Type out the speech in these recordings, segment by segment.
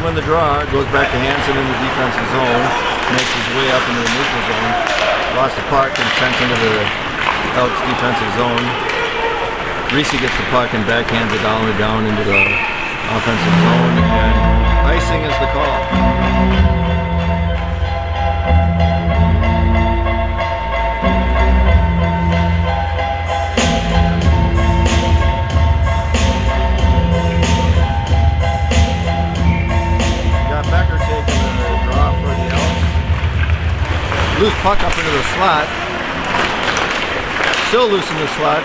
to win the draw. Goes back to Hansen in the defensive zone. Makes his way up into the neutral zone. Lost the puck and sent into the Elks defensive zone. Reese gets the puck and backhands it all the way down into the offensive zone. And icing is the call. Loose puck up into the slot. Still loose in the slot.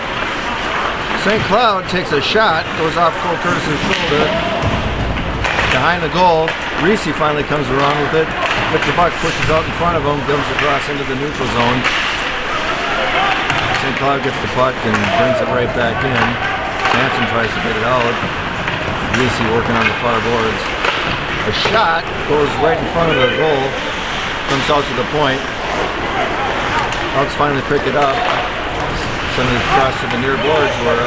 St. Cloud takes a shot, goes off Cole Curtis's shoulder. Behind the goal, Reese finally comes around with it. Gets the puck, pushes out in front of him, dumps across into the neutral zone. St. Cloud gets the puck and brings it right back in. Hansen tries to get it out. Reese working on the far boards. A shot goes right in front of the goal. Comes out to the point. Elks finally pick it up, send it across to the near boards where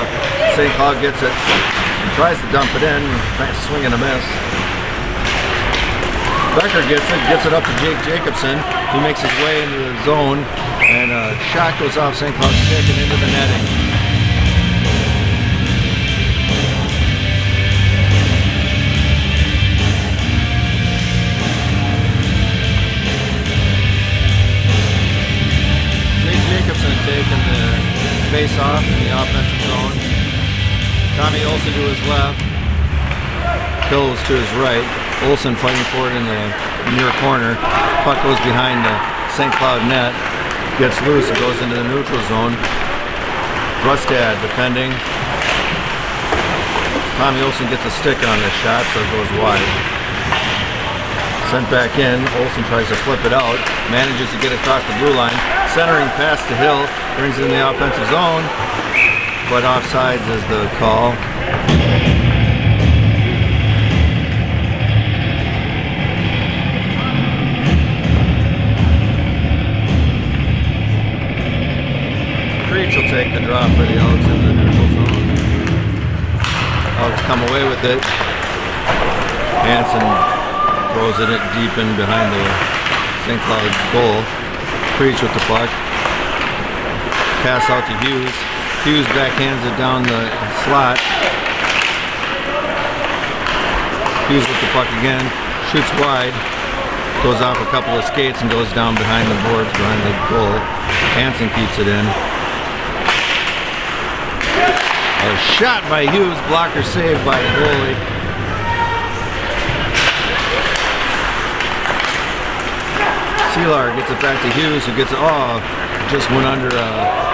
St. Cloud gets it, and tries to dump it in, swing and a miss. Becker gets it up to Jake Jacobson. He makes his way into the zone, and a shot goes off St. Cloud's stick and into the netting. Taking the face-off in the offensive zone. Tommy Olsen to his left. Hills to his right. Olsen fighting for it in the near corner. Puck goes behind the St. Cloud net. Gets loose and goes into the neutral zone. Rustad defending. Tommy Olsen gets a stick on this shot, so it goes wide. Sent back in. Olsen tries to flip it out. Manages to get across the blue line. Centering pass to Hill. Brings it in the offensive zone. But offsides is the call. Creech will take the draw for the Elks in the neutral zone. Elks come away with it. Hansen throws it deep in behind the St. Cloud goal. Creech with the puck. Pass out to Hughes. Hughes backhands it down the slot. Hughes with the puck again. Shoots wide. Goes off a couple of skates and goes down behind the boards, behind the goal. Hansen keeps it in. A shot by Hughes. Blocker saved by the goalie. Seelar gets it back to Hughes, who gets it, just went under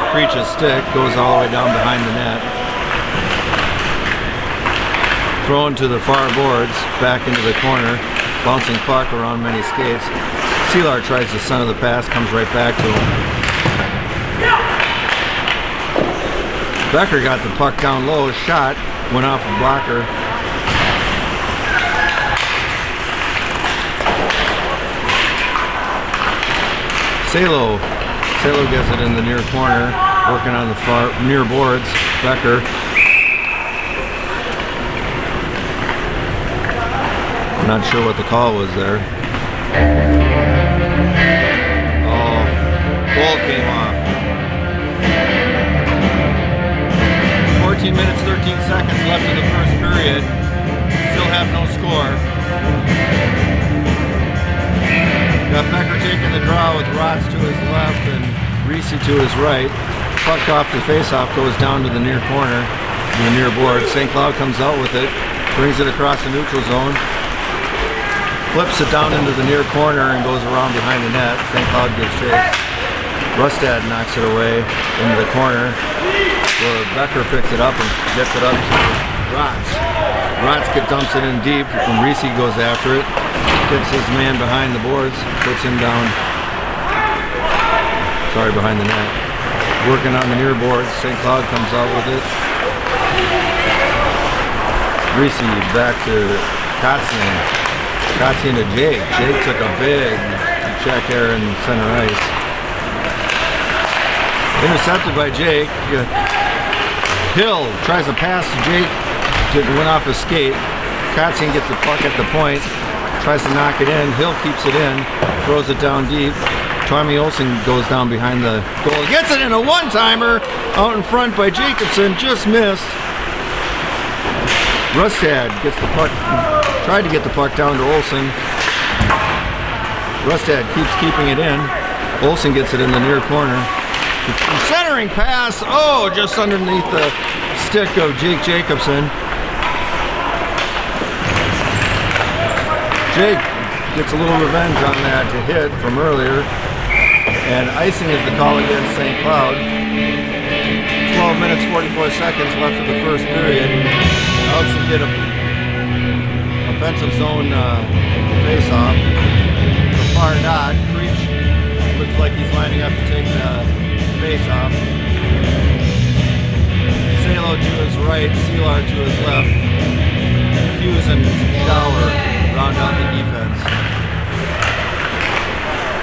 Creech's stick, goes all the way down behind the net. Thrown to the far boards, back into the corner, bouncing puck around many skates. Seelar tries to center the pass, comes right back to him. Becker got the puck down low, shot, went off a blocker. Salo gets it in the near corner, working on the far near boards. Becker. Not sure what the call was there. Oh, goal came off. 14 minutes, 13 seconds left in the first period. Still have no score. Got Becker taking the draw with Rotz to his left and Reese to his right. Puck off the faceoff goes down to the near corner, the near board. St. Cloud comes out with it, brings it across the neutral zone, flips it down into the near corner and goes around behind the net. St. Cloud gives chase. Rustad knocks it away into the corner, where Becker picks it up and gets it up to Rotz. Rotz dumps it in deep when Reese goes after it. Gets his man behind the boards, puts him down. Sorry, behind the net. Working on the near boards. St. Cloud comes out with it. Reese back to Kotzian. Kotzian to Jake. Jake took a big check there in center ice. Intercepted by Jake. Hill tries to pass to Jake. Went off his skate. Kotzian gets the puck at the point. tries to knock it in. Hill keeps it in, throws it down deep. Tommy Olsen goes down behind the goal, gets it in a one-timer out in front by Jacobson, just missed. Rustad gets the puck, tried to get the puck down to Olsen. Rustad keeps keeping it in. Olsen gets it in the near corner. Centering pass, oh, just underneath the stick of Jake Jacobson. Jake gets a little revenge on that to hit from earlier. And icing is the call against St. Cloud. 12 minutes, 44 seconds left of the first period. Olsen did a offensive zone face-off. The far dot. Creech looks like he's lining up to take the face-off. Salo to his right, Selar to his left. Hughes and Dower round out the defense.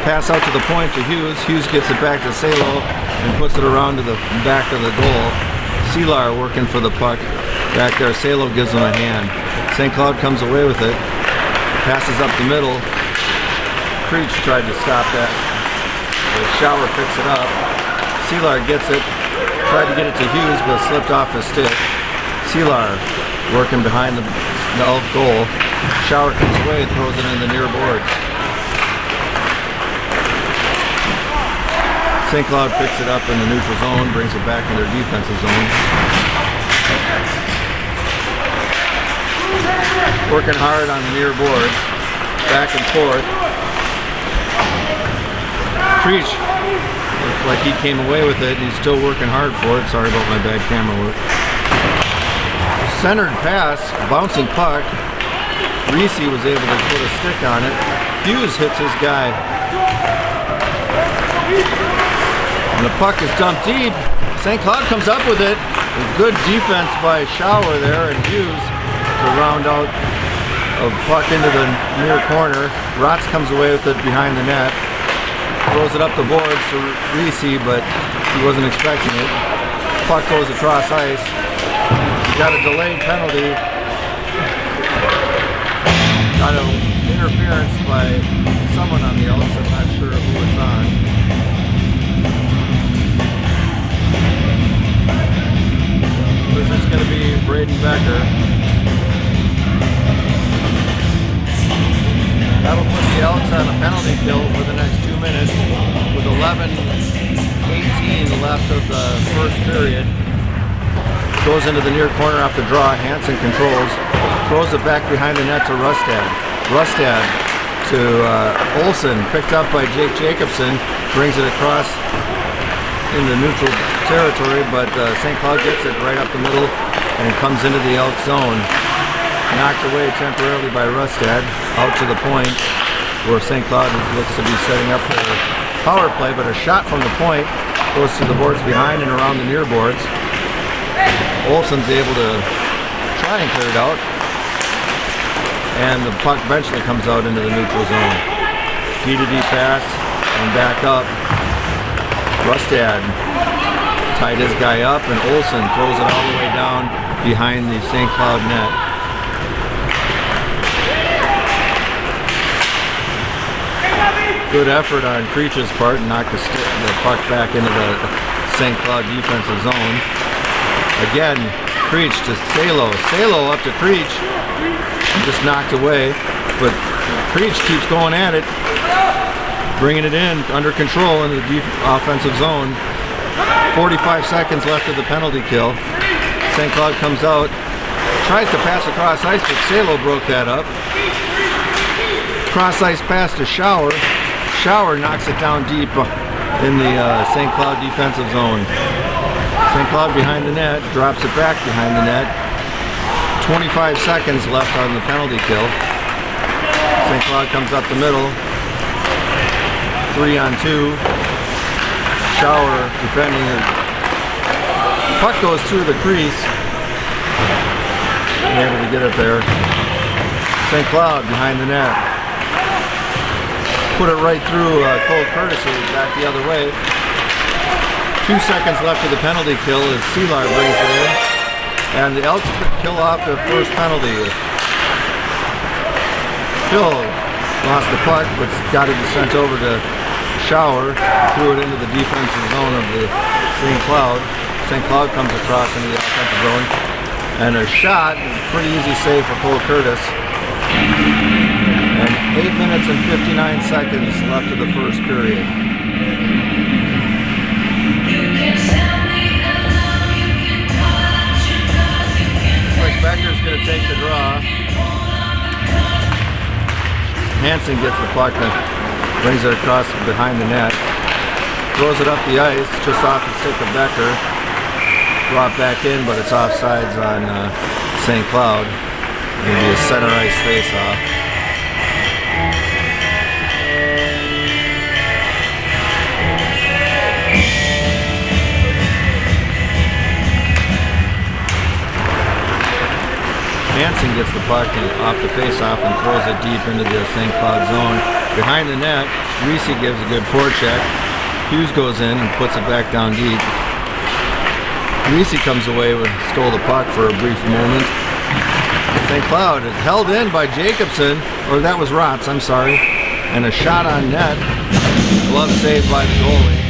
Pass out to the point to Hughes. Hughes gets it back to Salo and puts it around to the back of the goal. Selar working for the puck back there. Salo gives him a hand. St. Cloud comes away with it. Passes up the middle. Creech tried to stop that. The Shower picks it up. Selar gets it. Tried to get it to Hughes, but slipped off his stick. Selar working behind the Elf goal. Shower comes away and throws it in the near boards. St. Cloud picks it up in the neutral zone, brings it back in their defensive zone. Working hard on the near boards, back and forth. Creech looks like he came away with it, and he's still working hard for it. Sorry about my bad camera work. Centered pass, bouncing puck. Reese was able to put a stick on it. Hughes hits his guy. And the puck is dumped deep. St. Cloud comes up with it. Good defense by Shower there, and Hughes to round out a puck into the near corner. Rotz comes away with it behind the net. Throws it up the boards to Reese, but he wasn't expecting it. Puck goes across ice. He got a delayed penalty. Got an interference by someone on the Elks. I'm not sure who it's on. This is going to be Braden Becker. That'll put the Elks on a penalty kill for the next 2 minutes with 11:18 left of the first period. Goes into the near corner off the draw. Hansen controls. Throws it back behind the net to Rustad. Rustad to Olsen. Picked up by Jake Jacobson. Brings it across into neutral territory, but St. Cloud gets it right up the middle and comes into the Elk zone. Knocked away temporarily by Rustad, out to the point where St. Cloud looks to be setting up for a power play, but a shot from the point goes to the boards behind and around the near boards. Olsen's able to try and clear it out, and the puck eventually comes out into the neutral zone. D-to-D pass and back up. Rustad tied his guy up, and Olsen throws it all the way down behind the St. Cloud net. Good effort on Creech's part, knocked the puck back into the St. Cloud defensive zone. Again, Creech to Salo. Salo up to Creech, just knocked away, but Creech keeps going at it, bringing it in under control in the deep offensive zone. 45 seconds left of the penalty kill. St. Cloud comes out, tries to pass across ice, but Salo broke that up. Cross ice pass to Shower. Shower knocks it down deep in the St. Cloud defensive zone. St. Cloud behind the net, drops it back behind the net. 25 seconds left on the penalty kill. St. Cloud comes up the middle. 3-on-2. Shower defending it. Puck goes through the crease. Able to get it there. St. Cloud behind the net. Put it right through Cole Courtesy back the other way. 2 seconds left of the penalty kill as Selar brings it in. And the Elks kill off their first penalty. Hill lost the puck, but got it sent over to Shower, threw it into the defensive zone of the St. Cloud. St. Cloud comes across into the offensive zone, and a shot, pretty easy save for Cole Curtis. And 8 minutes and 59 seconds left of the first period. Looks like Becker's going to take the draw. Hansen gets the puck and brings it across behind the net. Throws it up the ice, just off the stick of Becker. Brought back in, but it's offsides on St. Cloud. It'll be a center ice face-off. Hansen gets the puck off the face-off and throws it deep into the St. Cloud zone. Behind the net, Reese gives a good forecheck. Hughes goes in and puts it back down deep. Reese comes away with stole the puck for a brief moment. St. Cloud is held in by Jacobson, or that was Rotz, I'm sorry. And a shot on net. Glove saved by the goalie.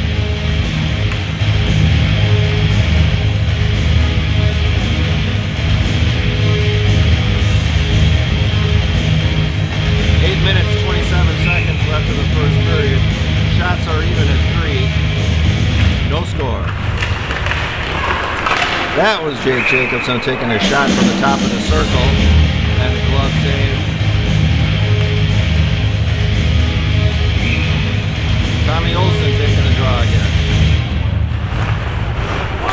Left of the first period. Shots are even at 3. No score. That was Jake Jacobson taking a shot from the top of the circle, and a glove save. Tommy Olsen taking a draw again.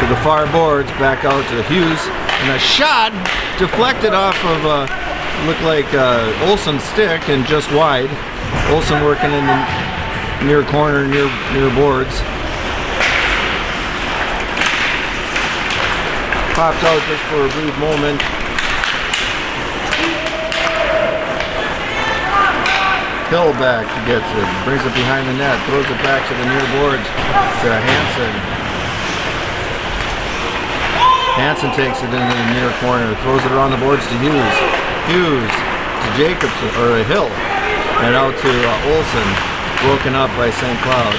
To the far boards, back out to Hughes, and a shot deflected off of looked like Olsen's stick and just wide. Olsen working in the near corner, near boards. Popped out just for a brief moment. Hill back gets it, brings it behind the net, throws it back to the near boards to Hansen. Hansen takes it into the near corner, throws it around the boards to Hughes. Hughes to Jacobson, or Hill. And out to Olsen, broken up by St. Cloud.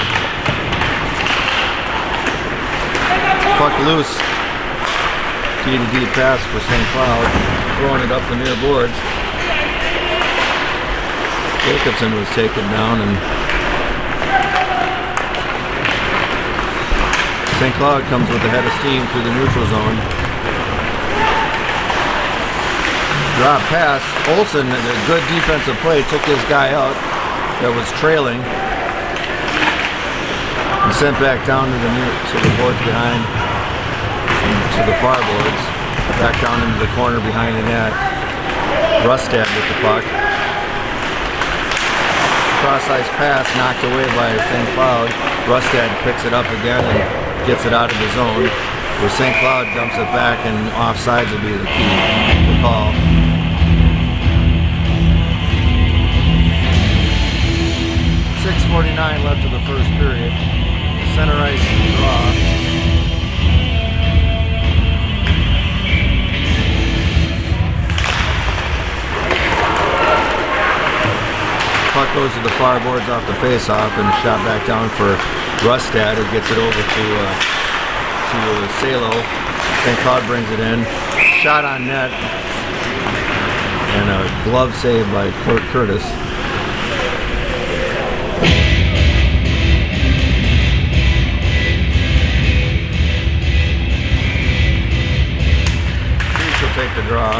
Puck loose. Key to deep pass for St. Cloud. Throwing it up the near boards. Jacobson was taken down, and St. Cloud comes with a head of steam through the neutral zone. Drop pass. Olsen, a good defensive play, took his guy out that was trailing and sent back down to the boards behind, to the far boards, back down into the corner behind the net. Rustad with the puck. Cross-ice pass knocked away by St. Cloud. Rustad picks it up again and gets it out of the zone, where St. Cloud dumps it back, and offsides will be the key to call. 6:49 left of the first period. Center ice draw. Puck goes to the far boards off the face-off and shot back down for Rustad, who gets it over to Salo. St. Cloud brings it in. Shot on net. And a glove save by Curtis. Take the draw.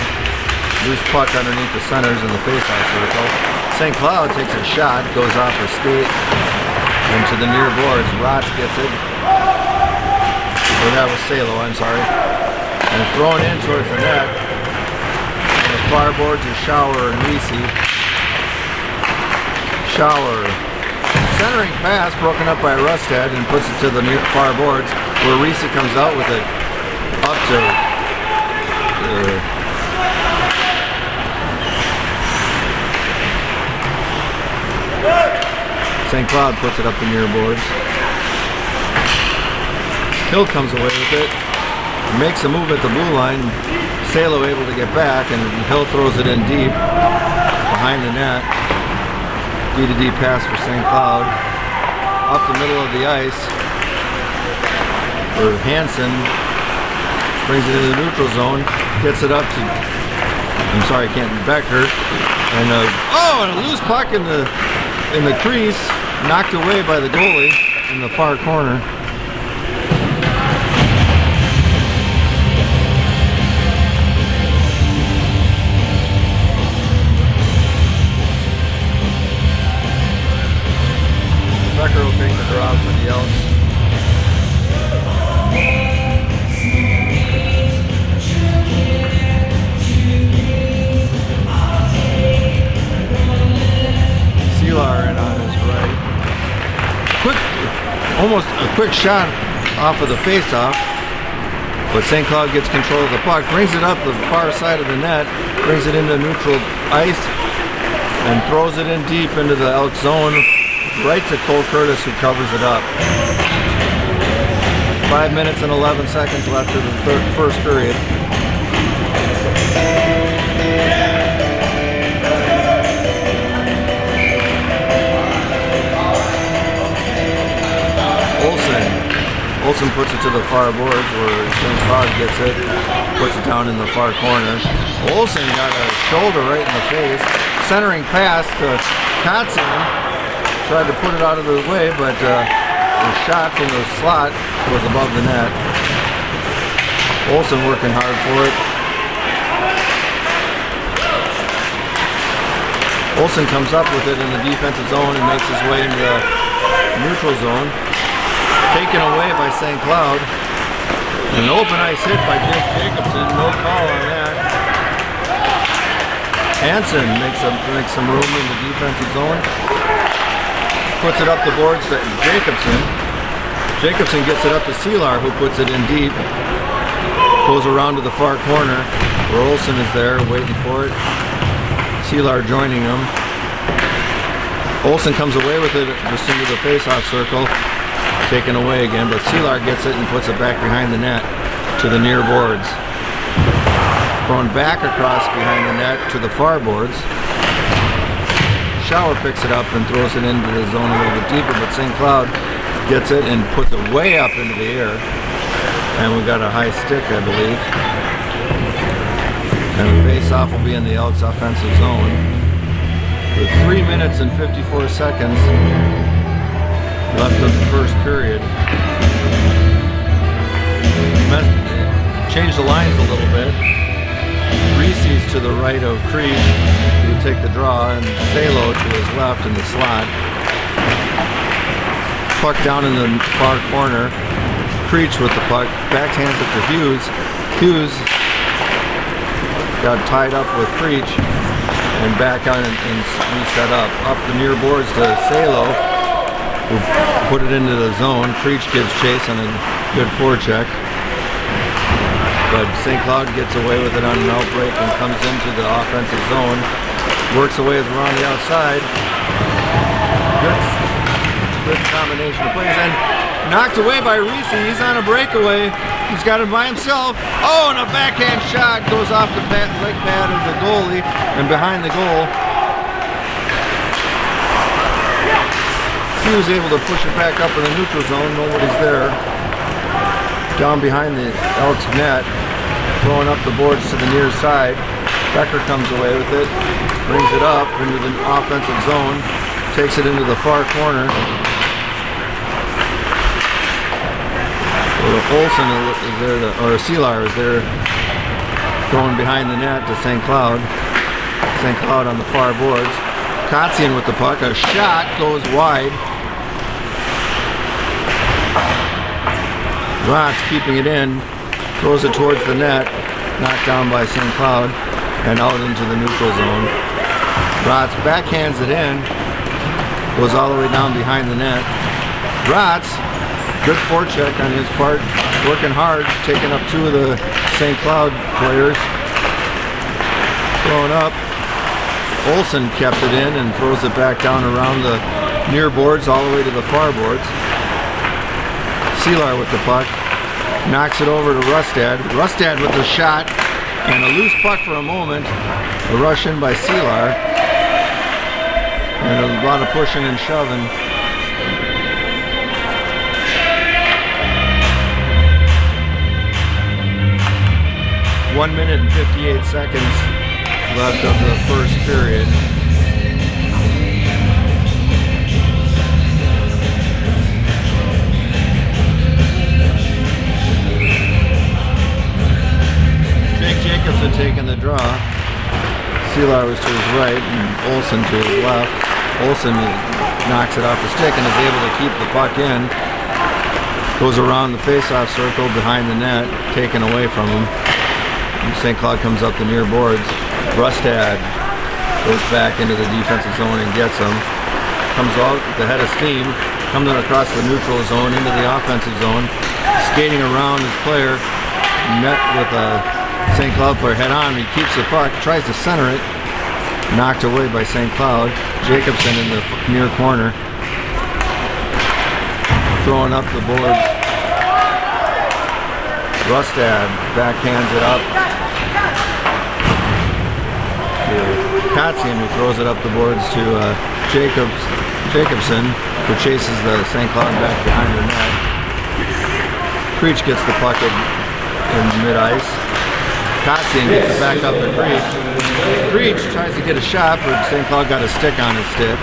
Loose puck underneath the centers in the face-off circle. St. Cloud takes a shot, goes off her skate into the near boards. Rotz gets it. Or that was Salo, I'm sorry. And thrown in towards the net. And the far boards are Shower and Reese. Shower. Centering pass broken up by Rustad and puts it to the near far boards, where Reese comes out with it up to St. Cloud puts it up the near boards. Hill comes away with it, makes a move at the blue line. Salo able to get back, and Hill throws it in deep. behind the net. D-to-D pass for St. Cloud. Up the middle of the ice for Hansen. Brings it into the neutral zone. Gets it up to, I'm sorry, Becker. And and a loose puck in the crease. Knocked away by the goalie in the far corner. Becker will take the draw for the Elks. Sealar in on his right. Almost a quick shot off of the faceoff, but St. Cloud gets control of the puck, brings it up the far side of the net, brings it into neutral ice, and throws it in deep into the Elk zone. Right to Cole Curtis, who covers it up. 5 minutes and 11 seconds left in the first period. Olsen puts it to the far boards where St. Cloud gets it, puts it down in the far corner. Olsen got a shoulder right in the face. Centering pass to Kotzen. Tried to put it out of the way, but the shot from the slot was above the net. Olsen working hard for it. Olsen comes up with it in the defensive zone and makes his way into the neutral zone. Taken away by St. Cloud. An open ice hit by Jake Jacobson. No call on that. Hansen makes some room in the defensive zone. Puts it up the boards to Jacobson. Jacobson gets it up to Sealar, who puts it in deep. Goes around to the far corner where Olsen is there waiting for it. Sealar joining him. Olsen comes away with it just into the face-off circle. Taken away again, but Sealar gets it and puts it back behind the net to the near boards. Thrown back across behind the net to the far boards. Schauer picks it up and throws it into the zone a little bit deeper, but St. Cloud gets it and puts it way up into the air. And we got a high stick, I believe. And the face-off will be in the Elks offensive zone. With 3 minutes and 54 seconds left of the first period. Change the lines a little bit. Reese's to the right of Creech, who will take the draw, and Salo to his left in the slot. Puck down in the far corner. Creech with the puck, backhands it to Hughes. Hughes got tied up with Creech and back on and reset up. Up the near boards to Salo, who put it into the zone. Creech gives chase on a good forecheck. But St. Cloud gets away with it on an outbreak and comes into the offensive zone. Works away around the outside. Good combination of plays. And knocked away by Reese. He's on a breakaway. He's got him by himself. Oh, and a backhand shot goes off the leg pad of the goalie and behind the goal. He was able to push it back up in the neutral zone. Nobody's there. Down behind the Elks net, throwing up the boards to the near side. Becker comes away with it, brings it up into the offensive zone, takes it into the far corner. Olsen is there, or Sealar is there, going behind the net to St. Cloud. St. Cloud on the far boards. Kotzen with the puck, a shot goes wide. Rotz keeping it in, throws it towards the net, knocked down by St. Cloud, and out into the neutral zone. Rotz backhands it in, goes all the way down behind the net. Rotz, good forecheck on his part, working hard, taking up two of the St. Cloud players. Throwing up. Olsen kept it in and throws it back down around the near boards all the way to the far boards. Sealar with the puck, knocks it over to Rustad. Rustad with the shot and a loose puck for a moment. A rush in by Sealar. And a lot of pushing and shoving. One minute and 58 seconds left of the first period. Jacobson taking the draw. Seelar was to his right and Olson to his left. Olson knocks it off the stick and is able to keep the puck in. Goes around the face-off circle behind the net, taken away from him. St. Cloud comes up the near boards. Rustad goes back into the defensive zone and gets him. Comes out with the head of steam, comes across the neutral zone into the offensive zone. Skating around his player, met with a St. Cloud player head on. He keeps the puck, tries to center it. Knocked away by St. Cloud. Jacobson in the near corner. Throwing up the boards. Rustad backhands it up to Kotzian, who throws it up the boards to Jacobson, who chases the St. Cloud back behind the net. Creech gets the puck in mid-ice. Kotzian gets it back up to Creech. Creech tries to get a shot, but St. Cloud got a stick on his stick.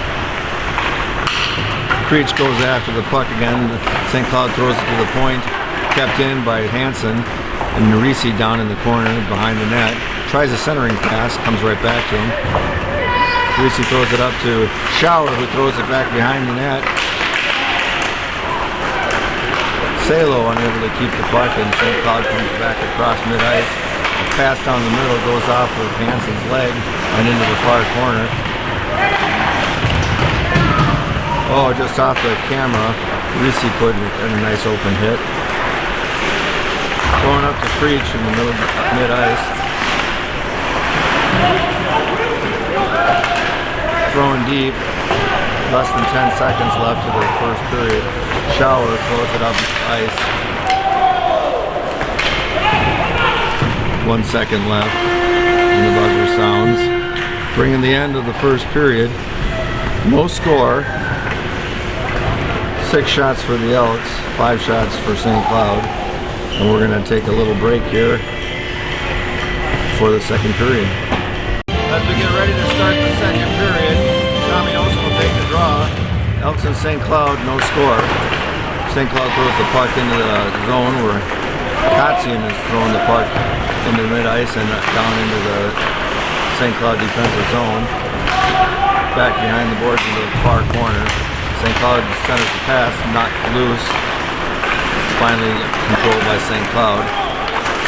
Creech goes after the puck again. St. Cloud throws it to the point. Kept in by Hansen, and Narisi down in the corner behind the net. Tries a centering pass, comes right back to him. Narisi throws it up to Schauer, who throws it back behind the net. Salo unable to keep the puck, and St. Cloud comes back across mid-ice. A pass down the middle goes off of Hansen's leg and into the far corner. Oh, just off the camera, Narisi put in a nice open hit. Going up to Creech in the middle mid-ice. Throwing deep. Less than 10 seconds left of the first period. Schauer throws it up ice. 1 second left. And the buzzer sounds. Bringing the end of the first period. No score. 6 shots for the Elks. 5 shots for St. Cloud. And we're going to take a little break here for the second period. As we get ready to start the second period, Tommy Olsen will take the draw. Elks and St. Cloud, no score. St. Cloud throws the puck into the zone where Kotzian is throwing the puck into mid-ice and down into the St. Cloud defensive zone. Back behind the boards into the far corner. St. Cloud centers the pass, knocked loose. Finally controlled by St. Cloud.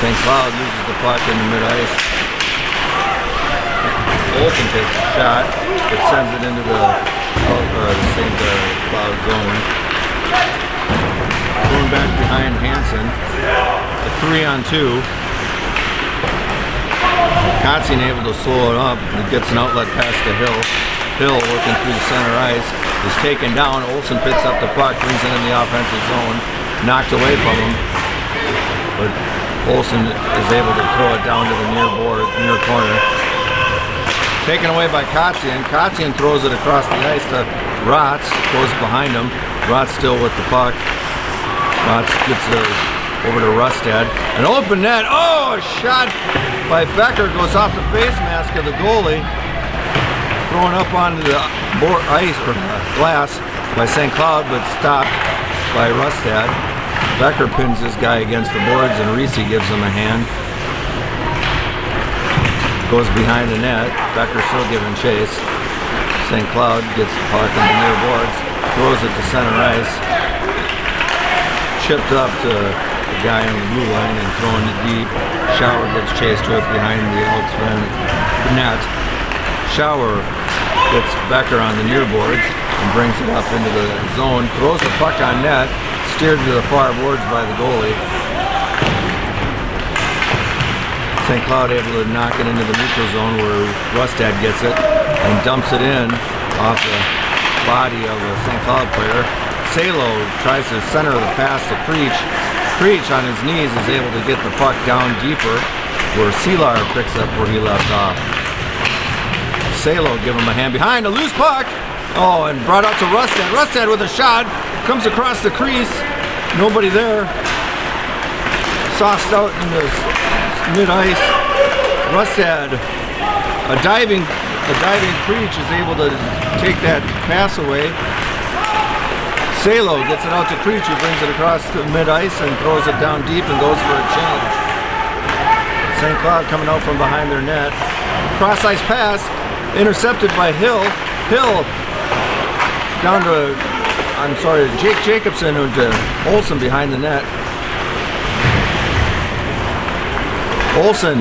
St. Cloud loses the puck in the mid-ice. Olsen takes a shot, but sends it into the St. Cloud zone. Going back behind Hansen. A 3-on-2. Kotzian able to slow it up. It gets an outlet pass to Hill. Hill working through the center ice. Is taken down. Olsen picks up the puck, brings it in the offensive zone. Knocked away from him, but Olsen is able to throw it down to the near corner. Taken away by Kotzian. Kotzian throws it across the ice to Rotz, goes behind him. Rotz still with the puck. Rotz gets it over to Rustad. An open net. Oh, a shot by Becker goes off the face mask of the goalie. Thrown up onto the ice or glass by St. Cloud, but stopped by Rustad. Becker pins this guy against the boards and Risi gives him a hand. Goes behind the net. Becker still giving chase. St. Cloud gets the puck in the near boards, throws it to center ice. Chipped up to the guy on the blue line and throwing it deep. Schauer gets chased to it behind the Elks net. Schauer gets Becker on the near boards and brings it up into the zone. Throws the puck on net. Steered to the far boards by the goalie. St. Cloud able to knock it into the neutral zone where Rustad gets it and dumps it in off the body of a St. Cloud player. Salo tries to center the pass to Creech. Creech on his knees is able to get the puck down deeper where Seelar picks up where he left off. Salo give him a hand behind, a loose puck. Oh, and brought out to Rustad. Rustad with a shot. Comes across the crease. Nobody there. Sauced out in the mid-ice. Rustad, a diving Preach is able to take that pass away. Salo gets it out to Preach, who brings it across the mid-ice and throws it down deep and goes for a change. St. Cloud coming out from behind their net. Cross-ice pass, intercepted by Hill. Hill down to, Jake Jacobson and to Olsen behind the net. Olsen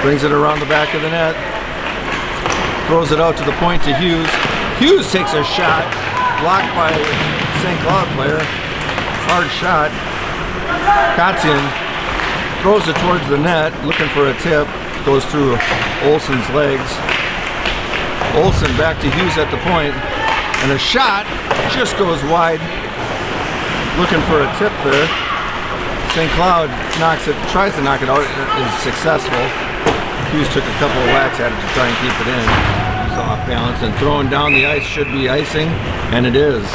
brings it around the back of the net. Throws it out to the point to Hughes. Hughes takes a shot, blocked by St. Cloud player. Hard shot. Kotzian throws it towards the net, looking for a tip. Goes through Olsen's legs. Olsen back to Hughes at the point, and a shot just goes wide. Looking for a tip there. St. Cloud tries to knock it out, is successful. Hughes took a couple of whacks at it to try and keep it in. He's off balance, and throwing down the ice should be icing, and it is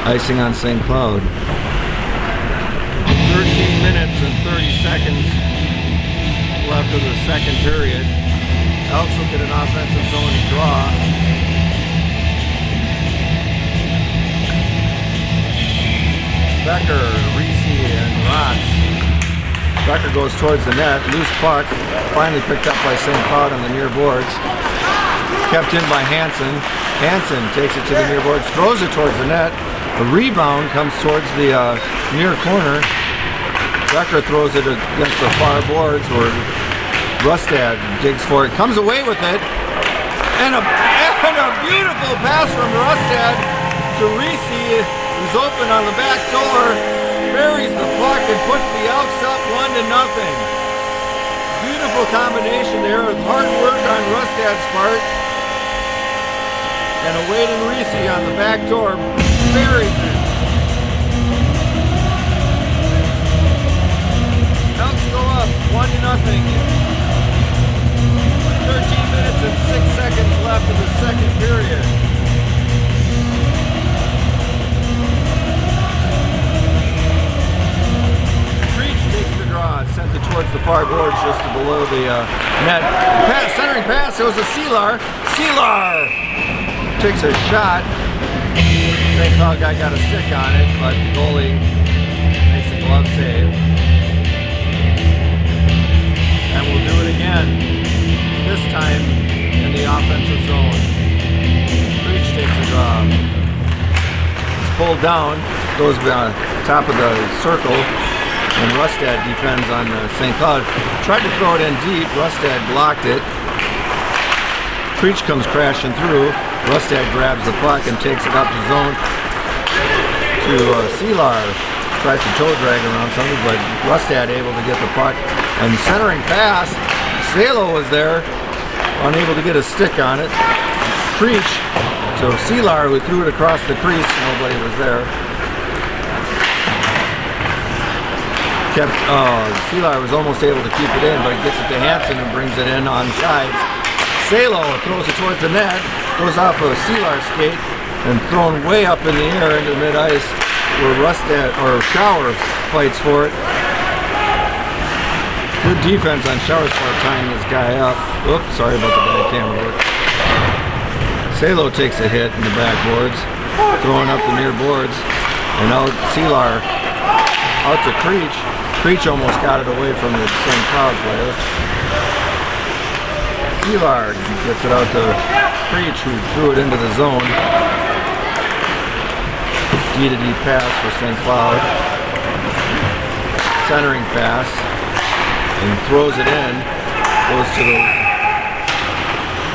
icing on St. Cloud. 13 minutes and 30 seconds left of the second period. Elks will get an offensive zone draw. Becker, Reese, and Rotz. Becker goes towards the net, loose puck, finally picked up by St. Cloud on the near boards. Kept in by Hansen. Hansen takes it to the near boards, throws it towards the net. A rebound comes towards the near corner. Becker throws it against the far boards where Rustad digs for it, comes away with it, and a beautiful pass from Rustad to Reese, who's open on the back door. Buries the puck and puts the Elks up 1-0. Beautiful combination there with hard work on Rustad's part. And a Wade and Reese on the back door buries it. Elks go up 1-0. 13 minutes and 6 seconds left of the second period. Sends it towards the far boards just below the net. Centering pass, it was a Sealar. Sealar takes a shot. St. Cloud guy got a stick on it, but the goalie makes a glove save. And we'll do it again, this time in the offensive zone. Breach takes a draw. It's pulled down, goes on top of the circle. And Rustad defends on St. Cloud. Tried to throw it in deep. Rustad blocked it. Preach comes crashing through. Rustad grabs the puck and takes it up the zone to Sealar. Tries to toe drag around something, but Rustad able to get the puck. And centering pass, Salo was there, unable to get a stick on it. Preach to Sealar, who threw it across the crease. Nobody was there. Sealar was almost able to keep it in, but gets it to Hansen and brings it in on sides. Salo throws it towards the net, goes off of a Sealar skate and thrown way up in the air into mid-ice where Shower fights for it. Good defense on Shower's part, tying this guy up. Oops, sorry about the bad camera work. Salo takes a hit in the backboards, throwing up the near boards, and out Sealar out to Creech. Creech almost got it away from the St. Cloud player. Sealar gets it out to Creech, who threw it into the zone. D-to-D pass for St. Cloud. Centering pass. And throws it in. Goes to the...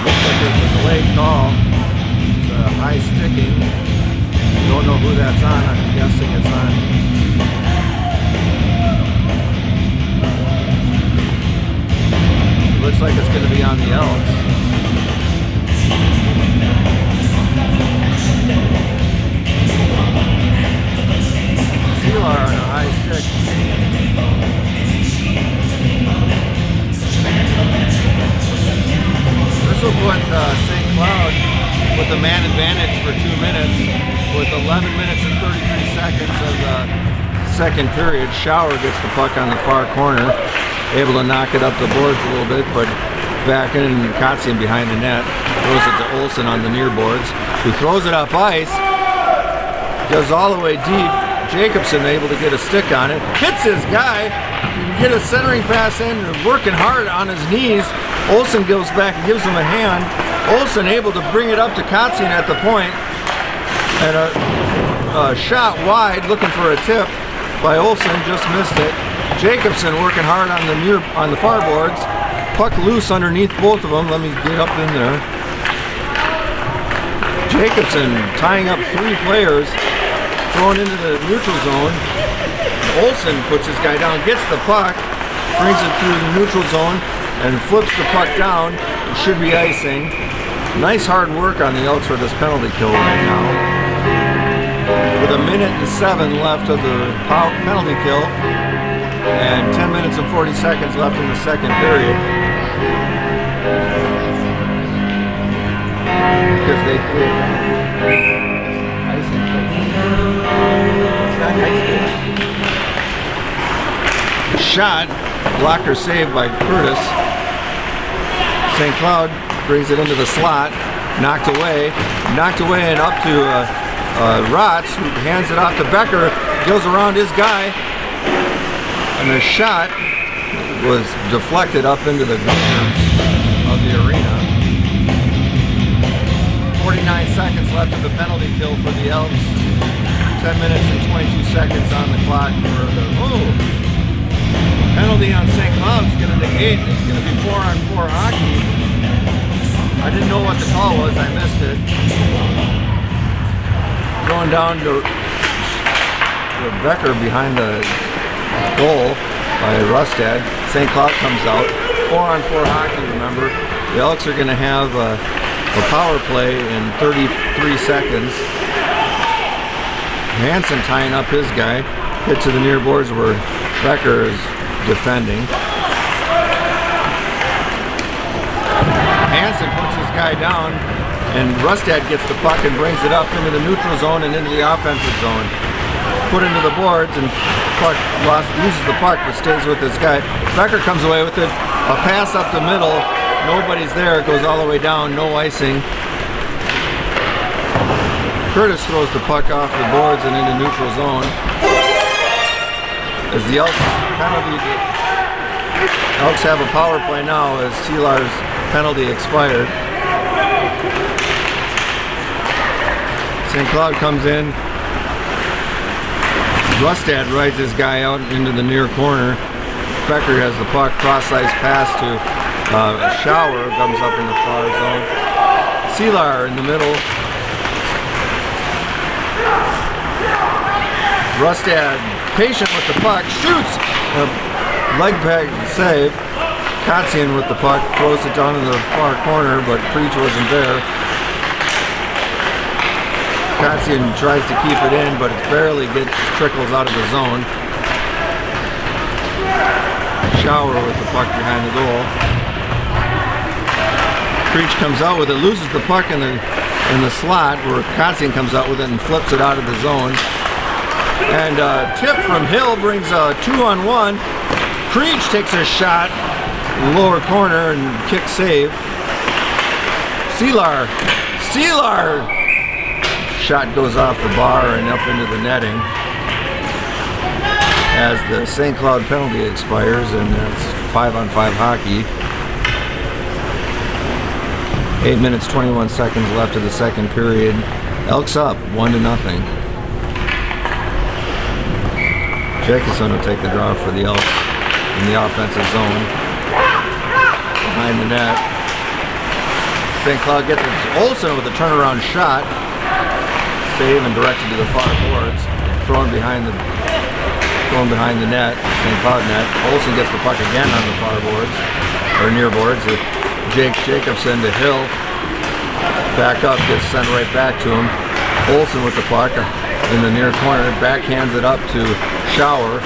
Looks like there's a delayed call. It's a high sticking. Don't know who that's on. I'm guessing it's on... Looks like it's going to be on the Elks. Sealar on a high stick. This will put St. Cloud with a man advantage for 2 minutes. With 11 minutes and 33 seconds of the second period, Shower gets the puck on the far corner, able to knock it up the boards a little bit, but back in Kotzian behind the net, throws it to Olsen on the near boards, who throws it up ice, goes all the way deep. Jacobson able to get a stick on it, hits his guy, get a centering pass in, working hard on his knees. Olsen goes back and gives him a hand. Olsen able to bring it up to Kotzian at the point, and a shot wide, looking for a tip by Olsen, just missed it. Jacobson working hard on the far boards. Puck loose underneath both of them. Let me get up in there. Jacobson tying up 3 players, throwing into the neutral zone. Olsen puts his guy down, gets the puck, brings it through the neutral zone, and flips the puck down. It should be icing. Nice hard work on the Elks for this penalty kill right now. With 1 minute and 7 left of the penalty kill, and 10 minutes and 40 seconds left in the second period. Because they threw it down. Shot, blocker save by Curtis. St. Cloud brings it into the slot, knocked away and up to Rotz, who hands it off to Becker, goes around his guy, and the shot was deflected up into the corners of the arena. 49 seconds left of the penalty kill for the Elks. 10 minutes and 22 seconds on the clock for the penalty on St. Cloud's going to negate. It's going to be 4-on-4 hockey. I didn't know what the call was. I missed it. Going down to Becker behind the goal by Rustad. St. Cloud comes out. 4-on-4 hockey, remember. The Elks are going to have a power play in 33 seconds. Hansen tying up his guy. Hit to the near boards where Becker is defending. Hansen puts his guy down, and Rustad gets the puck and brings it up into the neutral zone and into the offensive zone. Put into the boards, and loses the puck but stays with his guy. Becker comes away with it. A pass up the middle. Nobody's there. It goes all the way down. No icing. Curtis throws the puck off the boards and into neutral zone. As the Elks have a power play now as Seelar's penalty expired. St. Cloud comes in. Rustad rides his guy out into the near corner. Becker has the puck, cross-ice pass to Shower, comes up in the far zone. Seelar in the middle. Rustad patient with the puck, shoots! A leg peg save. Kotzian with the puck, throws it down in the far corner, but Preach wasn't there. Kotzian tries to keep it in, but it barely trickles out of the zone. Shower with the puck behind the goal. Preach comes out with it, loses the puck in the slot where Kotzian comes out with it and flips it out of the zone. And tip from Hill brings a 2-on-1. Preach takes a shot in the lower corner and kick save. Seelar. Shot goes off the bar and up into the netting as the St. Cloud penalty expires, and it's 5-on-5 hockey. 8 minutes 21 seconds left of the second period. Elks up 1-0. Jacobson will take the draw for the Elks in the offensive zone. Behind the net. St. Cloud gets it to Olsen with a turnaround shot. Save and directed to the far boards. Thrown behind the net, St. Cloud net. Olsen gets the puck again on the far boards, or near boards. Jacobson to Hill. Back up, gets sent right back to him. Olsen with the puck in the near corner. Backhands it up to Shower.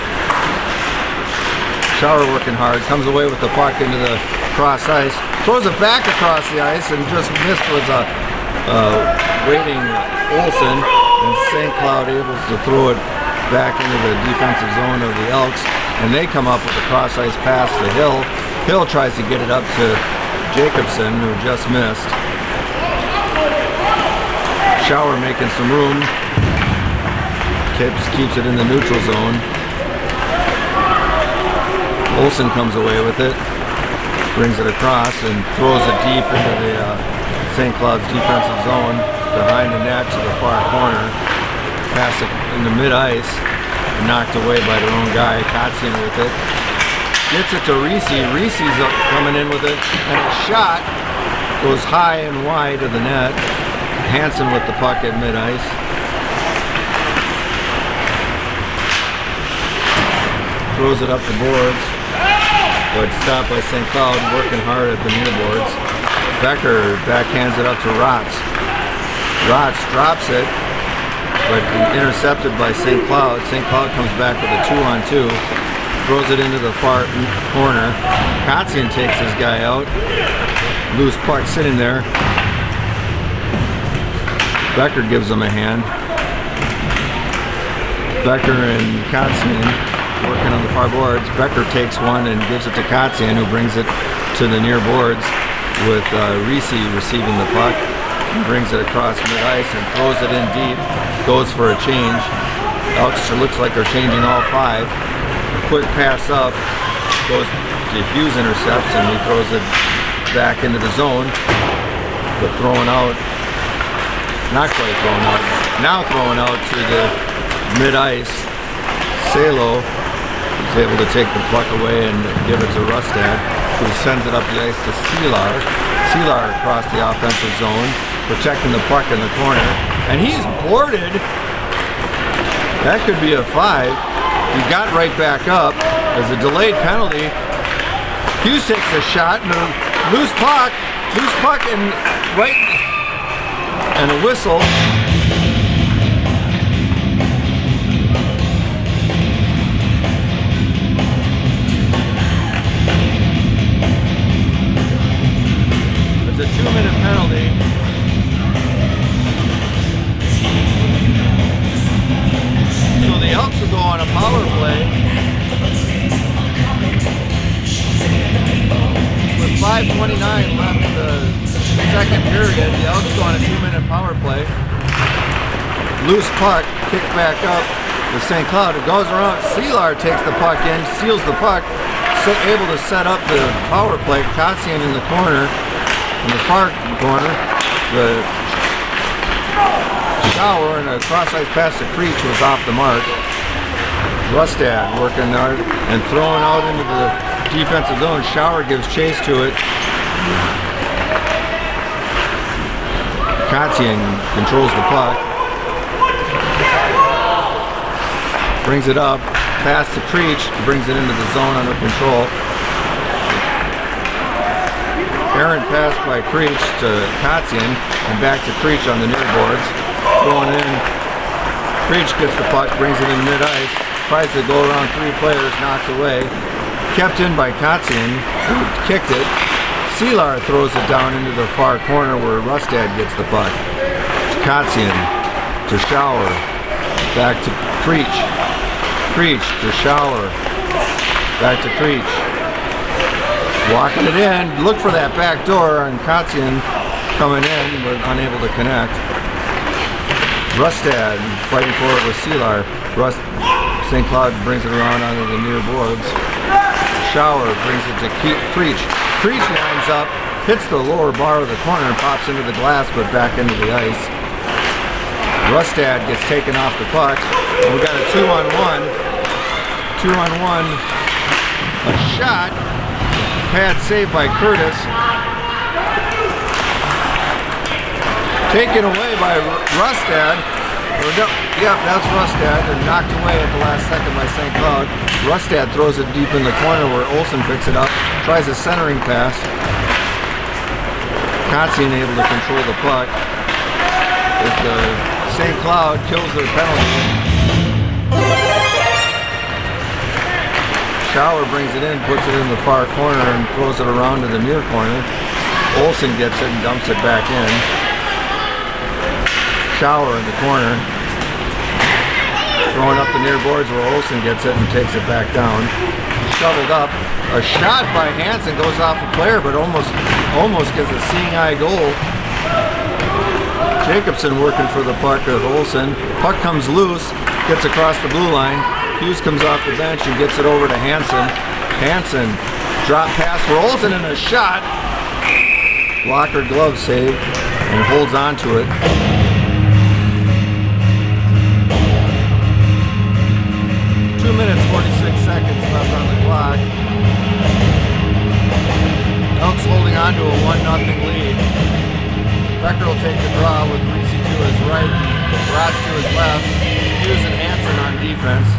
Shower working hard. Comes away with the puck into the cross ice. Throws it back across the ice, and just missed was a waiting Olsen, and St. Cloud able to throw it back into the defensive zone of the Elks, and they come up with a cross ice pass to Hill. Hill tries to get it up to Jacobson, who just missed. Shower making some room, keeps it in the neutral zone. Olsen comes away with it, brings it across and throws it deep into the St. Cloud's defensive zone behind the net to the far corner. Pass it in the mid-ice, knocked away by their own guy, Kotzian with it. Gets it to Reese. Reese's coming in with it, and a shot goes high and wide of the net. Hansen with the puck at mid-ice. Throws it up the boards, but stopped by St. Cloud, working hard at the near boards. Becker backhands it up to Rotz. Rotz drops it, but intercepted by St. Cloud. St. Cloud comes back with a 2-on-2, throws it into the far corner. Kotzian takes his guy out. Loose puck sitting there. Becker gives him a hand. Becker and Kotzian working on the far boards. Becker takes one and gives it to Kotzian, who brings it to the near boards with Reese receiving the puck. Brings it across mid-ice and throws it in deep. Goes for a change. Elkster looks like they're changing all five. Quick pass up. Goes to Hughes, intercepts, and he throws it back into the zone. But throwing out, not quite throwing out, now throwing out to the mid-ice. Salo is able to take the puck away and give it to Rustad, who sends it up the ice to Seelar. Seelar across the offensive zone, protecting the puck in the corner, and he's boarded. That could be a 5. He got right back up as a delayed penalty. Hughes takes a shot and a loose puck and right, and a whistle. It's a 2-minute penalty. So the Elks will go on a power play with 5:29 left in the second period. The Elks go on a 2-minute power play. Loose puck, kicked back up to St. Cloud. It goes around. Seelar takes the puck in, steals the puck, able to set up the power play. Kotzian in the corner, in the far corner. The Shower and a cross-ice pass to Creech was off the mark. Rustad working hard and throwing out into the defensive zone. Shower gives chase to it. Kotzian controls the puck. Brings it up. Pass to Creech. Brings it into the zone under control. Errant pass by Creech to Kotzian and back to Creech on the near boards. Going in. Creech gets the puck, brings it in mid-ice. Tries to go around 3 players, knocked away. Kept in by Kotzian, who kicked it. Seelar throws it down into the far corner where Rustad gets the puck. Kotzian to Shower. Back to Creech. Creech to Shower. Back to Creech. Walking it in. Look for that back door, and Kotzian coming in, but unable to connect. Rustad fighting for it with Seelar. St. Cloud brings it around onto the near boards. Shower brings it to Creech. Creech lines up, hits the lower bar of the corner and pops into the glass, but back into the ice. Rustad gets taken off the puck. And we got a 2-on-1. 2-on-1. A shot. Pad saved by Curtis. Taken away by Rustad. Yep, that's Rustad, and knocked away at the last second by St. Cloud. Rustad throws it deep in the corner where Olsen picks it up, tries a centering pass. Kotzian able to control the puck. As the St. Cloud kills their penalty. Shower brings it in, puts it in the far corner, and throws it around to the near corner. Olsen gets it and dumps it back in. Shower in the corner. Throwing up the near boards where Olsen gets it and takes it back down. Shoveled up. A shot by Hansen goes off a player, but almost gets a seeing eye goal. Jacobson working for the puck with Olsen. Puck comes loose, gets across the blue line. Hughes comes off the bench and gets it over to Hansen. Hansen, drop pass for Olsen and a shot. Blocker glove save and holds on to it. Minutes 46 seconds left on the clock. Elks holding on to a 1-0 lead. Becker will take the draw with Reese to his right, Rotz to his left. Hughes and Hansen on defense.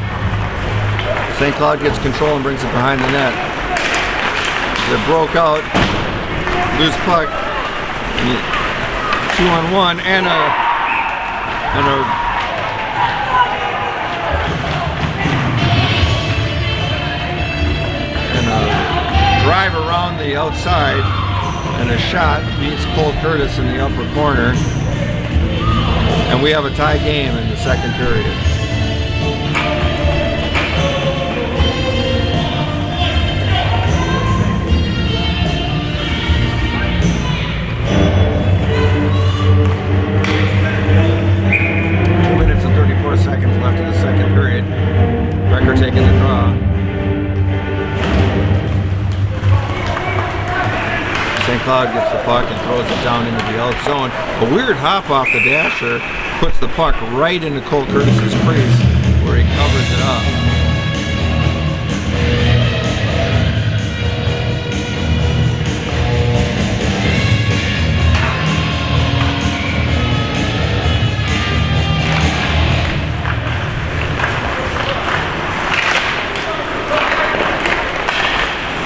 St. Cloud gets control and brings it behind the net. It broke out. Loose puck. 2-on-1 and a drive around the outside and a shot beats Cole Curtis in the upper corner, and we have a tie game in the second period. Minutes and 34 seconds left in the second period. Becker taking the draw. St. Cloud gets the puck and throws it down into the Elk zone. A weird hop off the dasher puts the puck right into Cole Curtis's crease where he covers it up.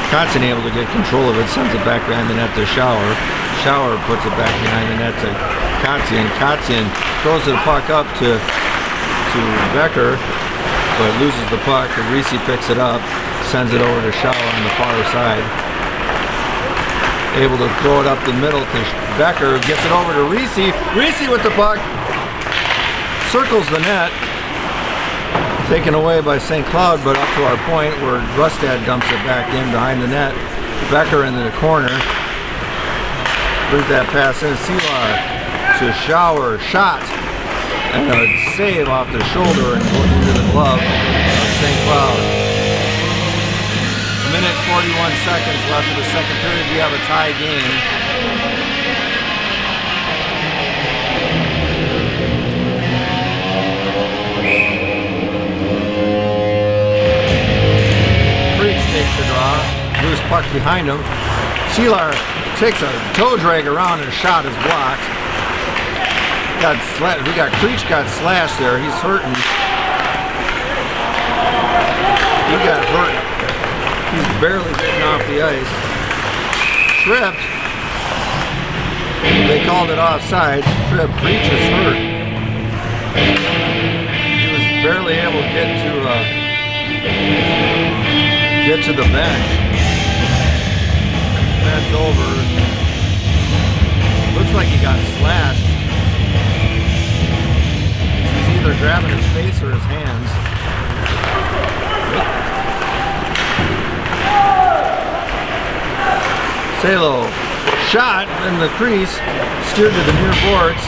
Kotzian able to get control of it, sends it back behind the net to Shower. Shower puts it back behind the net to Kotzian. Kotzian throws the puck up to Becker, but loses the puck. Reese picks it up, sends it over to Shower on the far side. Able to throw it up the middle to Becker, gets it over to Reese. Reese with the puck, circles the net. Taken away by St. Cloud, but up to our point where Rustad dumps it back in behind the net. Becker into the corner. Brings that pass in. Selar to Shower. Shot. And a save off the shoulder and going into the glove of St. Cloud. A minute 41 seconds left of the second period. We have a tie game. Takes the draw, loose puck behind him. Selar takes a toe drag around and a shot is blocked. Creech got slashed there. He's hurting. He got hurt. He's barely getting off the ice. Tripped. They called it offside. Tripped. Creech is hurt. He was barely able to get to the bench. Bent over. Looks like he got slashed. He's either grabbing his face or his hands. Salo shot in the crease, steered to the near boards,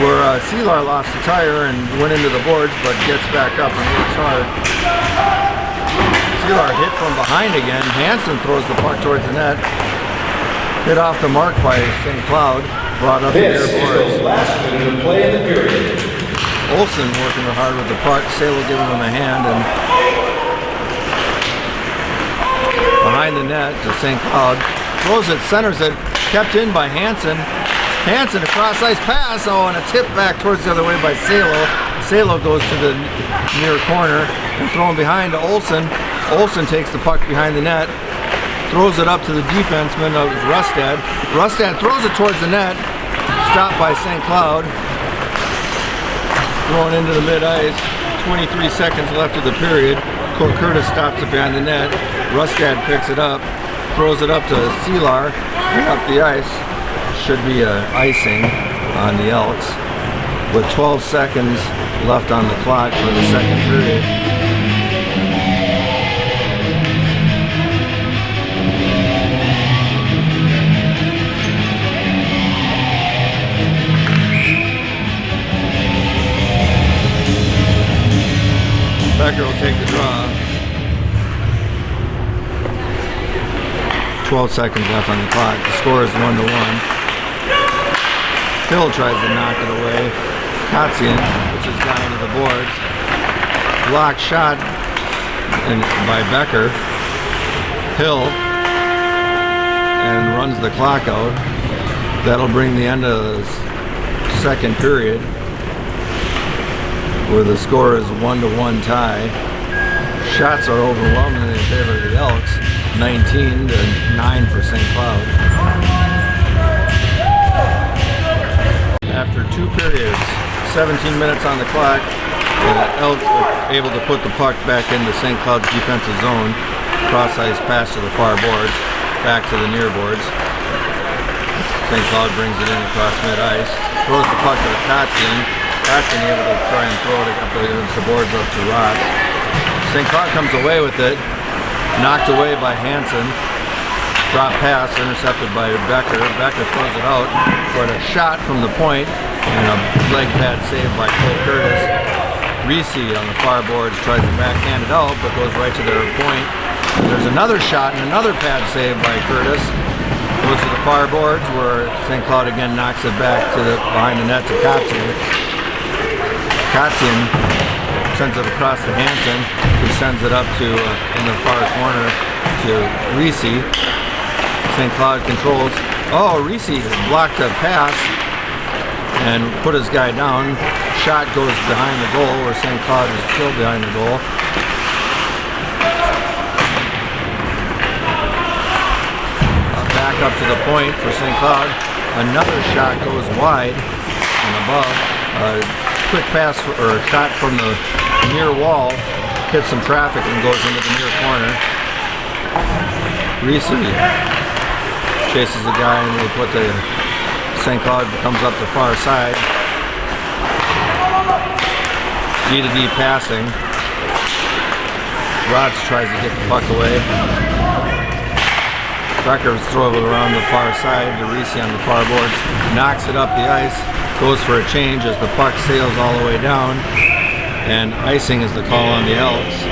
where Selar lost the tire and went into the boards, but gets back up and works hard. Selar hit from behind again. Hansen throws the puck towards the net. Hit off the mark by St. Cloud. Brought up the near boards. Last minute of play in the period. Olsen working hard with the puck. Salo giving him a hand and behind the net to St. Cloud. Throws it, centers it. Kept in by Hansen. Hansen, a cross-ice pass. Oh, and a tip back towards the other way by Salo. Salo goes to the near corner and thrown behind to Olsen. Olsen takes the puck behind the net, throws it up to the defenseman of Rustad. Rustad throws it towards the net, stopped by St. Cloud. Thrown into the mid-ice, 23 seconds left of the period. Cole Curtis stops it behind the net. Rustad picks it up, throws it up to Selar, and up the ice. Should be icing. on the Elks with 12 seconds left on the clock for the second period. Becker will take the draw. 12 seconds left on the clock. The score is 1-1. Hill tries to knock it away. Kotzian, which is down to the boards. Blocked shot by Becker. Hill and runs the clock out. That'll bring the end of the second period, where the score is 1-1 tie. Shots are overwhelmingly in favor of the Elks, 19-9 for St. Cloud. After 2 periods, 17 minutes on the clock, the Elks are able to put the puck back into St. Cloud's defensive zone. Cross-ice pass to the far boards, back to the near boards. St. Cloud brings it in across mid-ice, throws the puck to the Kotzian. Kotzian able to try and throw it up against the boards up to Ross. St. Cloud comes away with it, knocked away by Hansen. Drop pass intercepted by Becker. Becker throws it out for a shot from the point and a leg pad save by Cole Curtis. Reese on the far boards tries to backhand it out, but goes right to their point. There's another shot and another pad save by Curtis. Goes to the far boards where St. Cloud again knocks it back to behind the net to Kotzian. Kotzian sends it across to Hansen, who sends it up to in the far corner to Reese. St. Cloud controls. Oh, Reese blocked a pass and put his guy down. Shot goes behind the goal, where St. Cloud is still behind the goal. Back up to the point for St. Cloud. Another shot goes wide and above. Quick pass or a shot from the near wall, hits some traffic and goes into the near corner. Reese chases the guy and they put the St. Cloud comes up the far side. D-to-D passing. Rods tries to get the puck away. Becker throws it around the far side to Reese on the far boards. Knocks it up the ice. Goes for a change as the puck sails all the way down. And icing is the call on the Elks.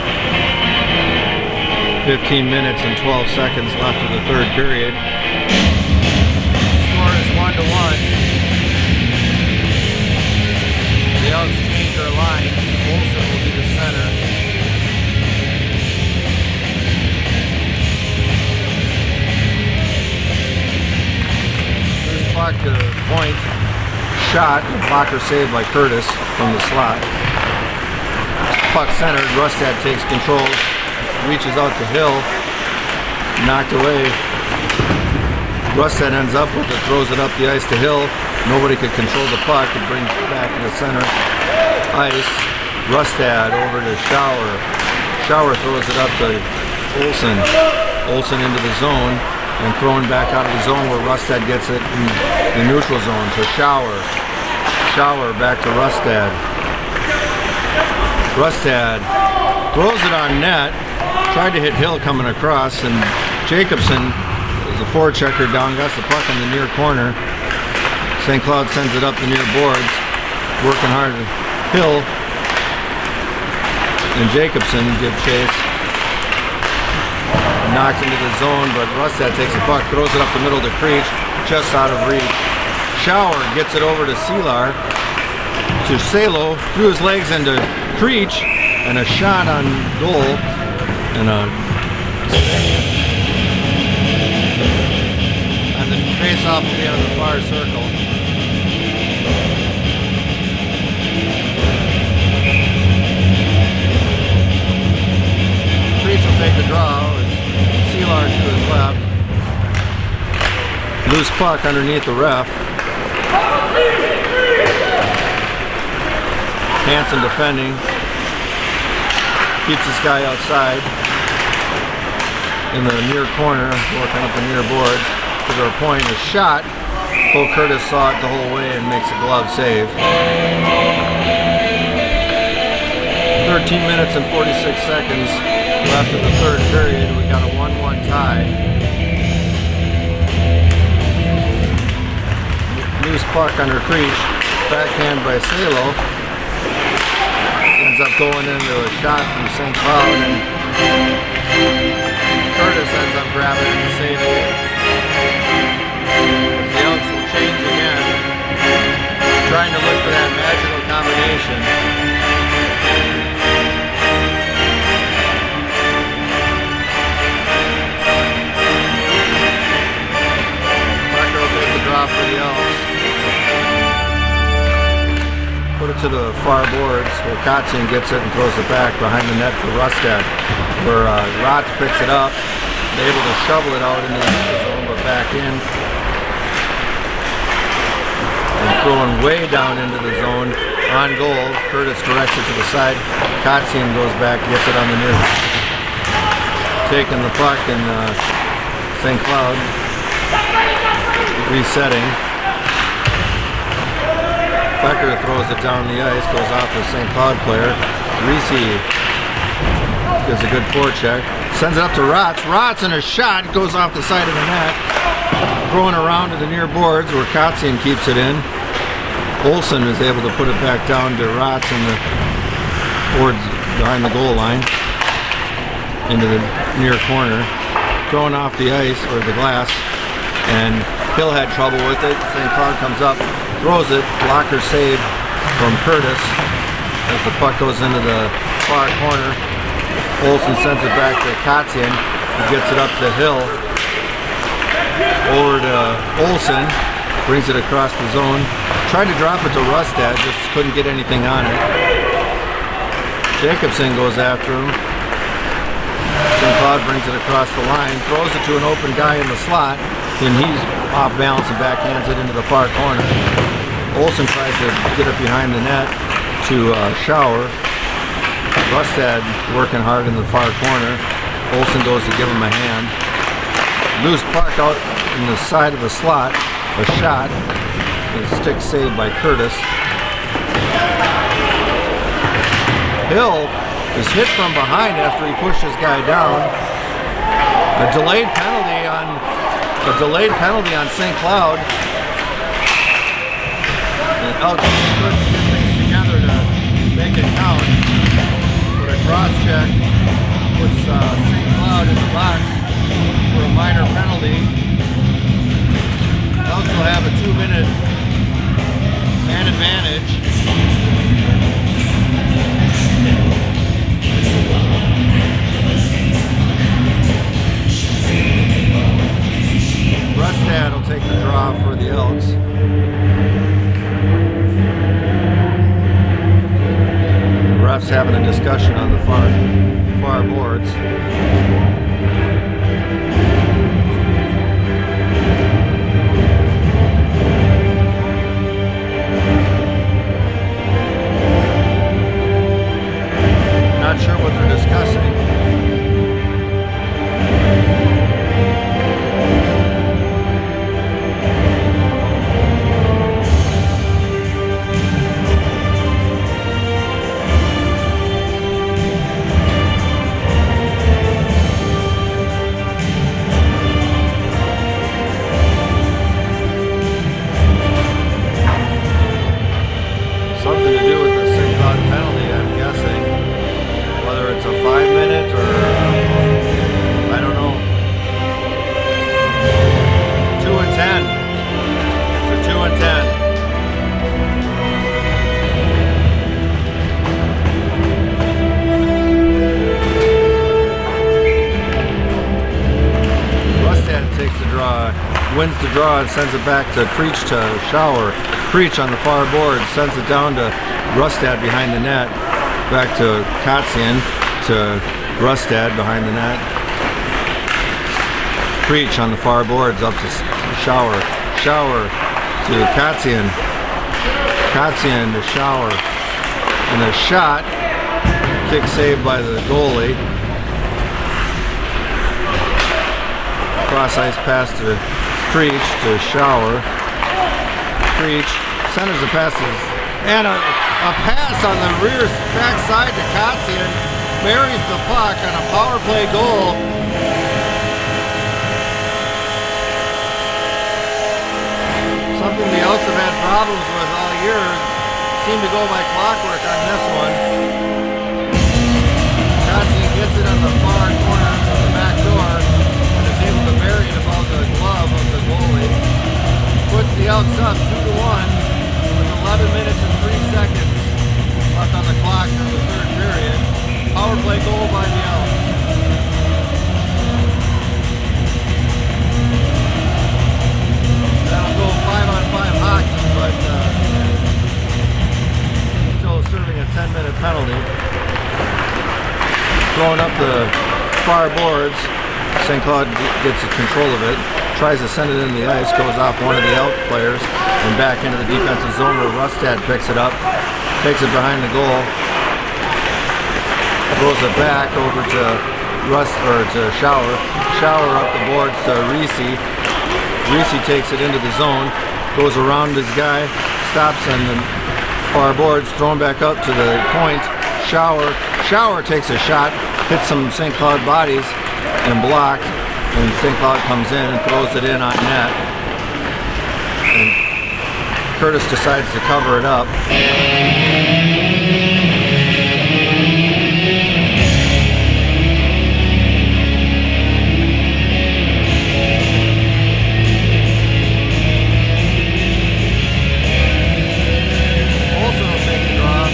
15 minutes and 12 seconds left of the third period. Score is 1-1. The Elks change their lines. Olsen will be the center. There's puck to the point. Shot, blocker saved by Curtis from the slot. Puck centered, Rustad takes control, reaches out to Hill, knocked away. Rustad ends up with it, throws it up the ice to Hill. Nobody could control the puck. It brings it back to the center ice. Rustad over to Shower. Shower throws it up to Olsen. Olsen into the zone and thrown back out of the zone where Rustad gets it in the neutral zone to Shower. Shower back to Rustad. Rustad throws it on net, tried to hit Hill coming across, and Jacobson is a forechecker down, got the puck in the near corner. St. Cloud sends it up the near boards, working hard. Hill and Jacobson give chase. Knocks into the zone, but Rustad takes the puck, throws it up the middle to Creech, just out of reach. Shower gets it over to Selar, to Salo, threw his legs into Creech, and a shot on goal, and the face-off will be on the far circle. Creech will take the draw. It's Selar to his left. Loose puck underneath the ref. Hansen defending. Keeps this guy outside. In the near corner, working up the near boards. To their point, a shot Bo Curtis saw it the whole way and makes a glove save. 13 minutes and 46 seconds left in the third period. We got a 1-1 tie. Loose puck under Creech. Backhand by Salo. Ends up going into a shot from St. Cloud, and Curtis ends up grabbing it and saving it. The Elks will change again, trying to look for that magical combination. Parker will take the draw for the Elks. Put it to the far boards where Kotzian gets it and throws it back behind the net for Rustad, where Rotz picks it up. They're able to shovel it out into the zone, but back in. And throwing way down into the zone on goal. Curtis directs it to the side. Kotzian goes back, gets it on the near. Taking the puck, and St. Cloud resetting. Becker throws it down the ice, goes off the St. Cloud player. Reese gives a good forecheck. Sends it up to Rotz. Rotz and a shot goes off the side of the net. Throwing around to the near boards where Kotzian keeps it in. Olsen is able to put it back down to Rotz in the boards behind the goal line. Into the near corner. Thrown off the ice, or the glass. And Hill had trouble with it. St. Cloud comes up. Throws it, blocker save from Curtis as the puck goes into the far corner. Olsen sends it back to Kotzian, who gets it up to Hill. Over to Olsen, brings it across the zone. Tried to drop it to Rustad, just couldn't get anything on it. Jacobson goes after him. St. Cloud brings it across the line, throws it to an open guy in the slot, and he's off balance and backhands it into the far corner. Olsen tries to get it behind the net to Shower. Rustad working hard in the far corner. Olsen goes to give him a hand. Loose puck out in the side of the slot. A shot. A stick saved by Curtis. Hill is hit from behind after he pushed his guy down. A delayed penalty on St. Cloud. And Elks couldn't get things together to make it count. But a cross check puts St. Cloud in the box for a minor penalty. Elks will have a 2-minute man advantage. Rustad will take the draw for the Elks. The refs having a discussion on the far boards. Not sure what they're discussing. Something to do with the St. Cloud penalty, I'm guessing. Whether it's a 5-minute or I don't know. 2 and 10. It's a 2 and 10. Rustad takes the draw, wins the draw, and sends it back to Creech to Shower. Creech on the far board sends it down to Rustad behind the net. Back to Kotzian to Rustad behind the net. Creech on the far boards up to Shower. Shower to Kotzian. Kotzian to Shower. And a shot. Kick saved by the goalie. Cross ice pass to Creech to Shower. Creech, centers the passes, and a pass on the rear backside to Kotzian, buries the puck on a power play goal. Something the Elks have had problems with all year. Seem to go by clockwork on this one. Kotzian gets it on the far corner of the back door and is able to bury it above the glove of the goalie. Puts the Elks up 2-1 with 11 minutes and 3 seconds left on the clock in the third period. Power play goal by the Elks. That'll go 5-on-5 hockey, but still serving a 10-minute penalty. Throwing up the far boards. St. Cloud gets control of it. Tries to send it into the ice, goes off one of the Elk players and back into the defensive zone where Rustad picks it up, takes it behind the goal, throws it back over to Shower. Shower up the boards to Reese. Reese takes it into the zone, goes around his guy, stops on the far boards, thrown back up to the point. Shower takes a shot, hits some St. Cloud bodies and blocked. And St. Cloud comes in and throws it in on net. And Curtis decides to cover it up. Also will take the draw.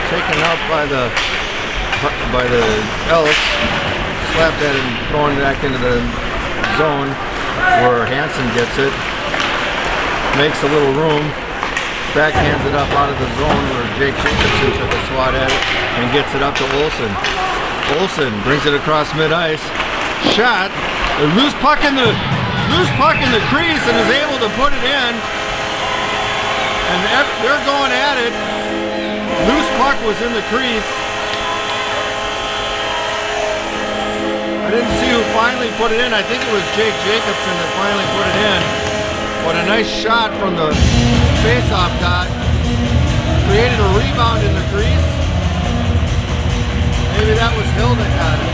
Taken up by the Elks, slapped at it and thrown back into the zone where Hansen gets it, makes a little room, backhands it up out of the zone where Jake Jacobson took a swat at it and gets it up to Olsen. Olsen brings it across mid-ice, shot, a loose puck in the crease and is able to put it in, and they're going at it. Loose puck was in the crease. I didn't see who finally put it in. I think it was Jake Jacobson that finally put it in. But a nice shot from the face-off dot. Created a rebound in the crease. Maybe that was Hill that got it.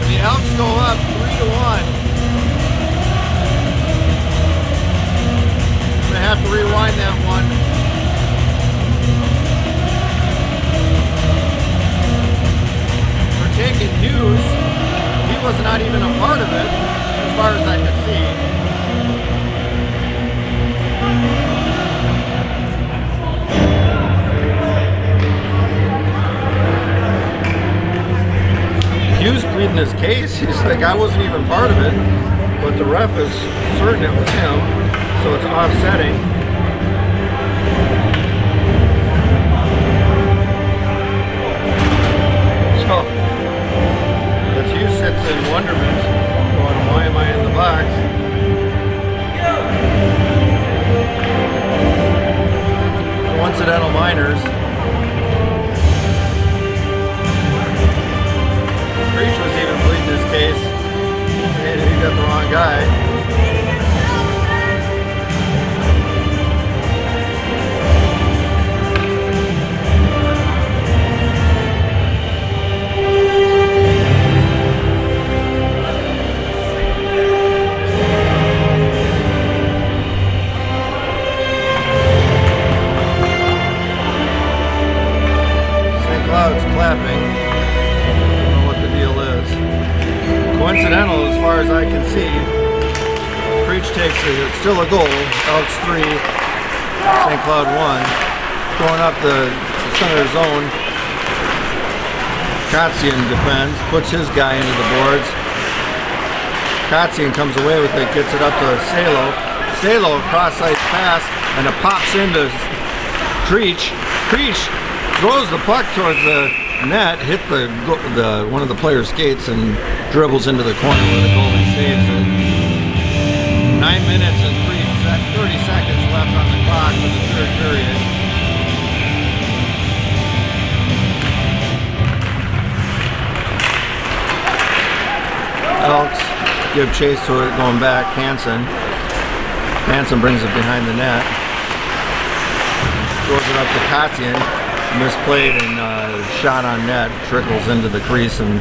And the Elks go up 3-1. Have to rewind that one. We're taking Hughes. He was not even a part of it, as far as I could see. Hughes pleading his case. He's like, I wasn't even part of it, but the ref is certain it was him. So it's offsetting. So as Hughes sits in wonderment, going, why am I in the box? Coincidental minors. Creech was even pleading his case. He got the wrong guy. Clapping. I don't know what the deal is. Coincidental as far as I can see. Creech takes it. It's still a goal. Elks 3, St. Cloud 1. Throwing up the center zone. Kotzian defends, puts his guy into the boards. Kotzian comes away with it, gets it up to Salo. Salo, cross-ice pass, and it pops into Creech. Creech throws the puck towards the net, hit the one of the players' skates, and dribbles into the corner where the goalie saves it. 9 minutes and 30 seconds left on the clock for the third period. Elks give chase to it going back. Hansen brings it behind the net. Throws it up to Katian. Misplayed and shot on net. Trickles into the crease and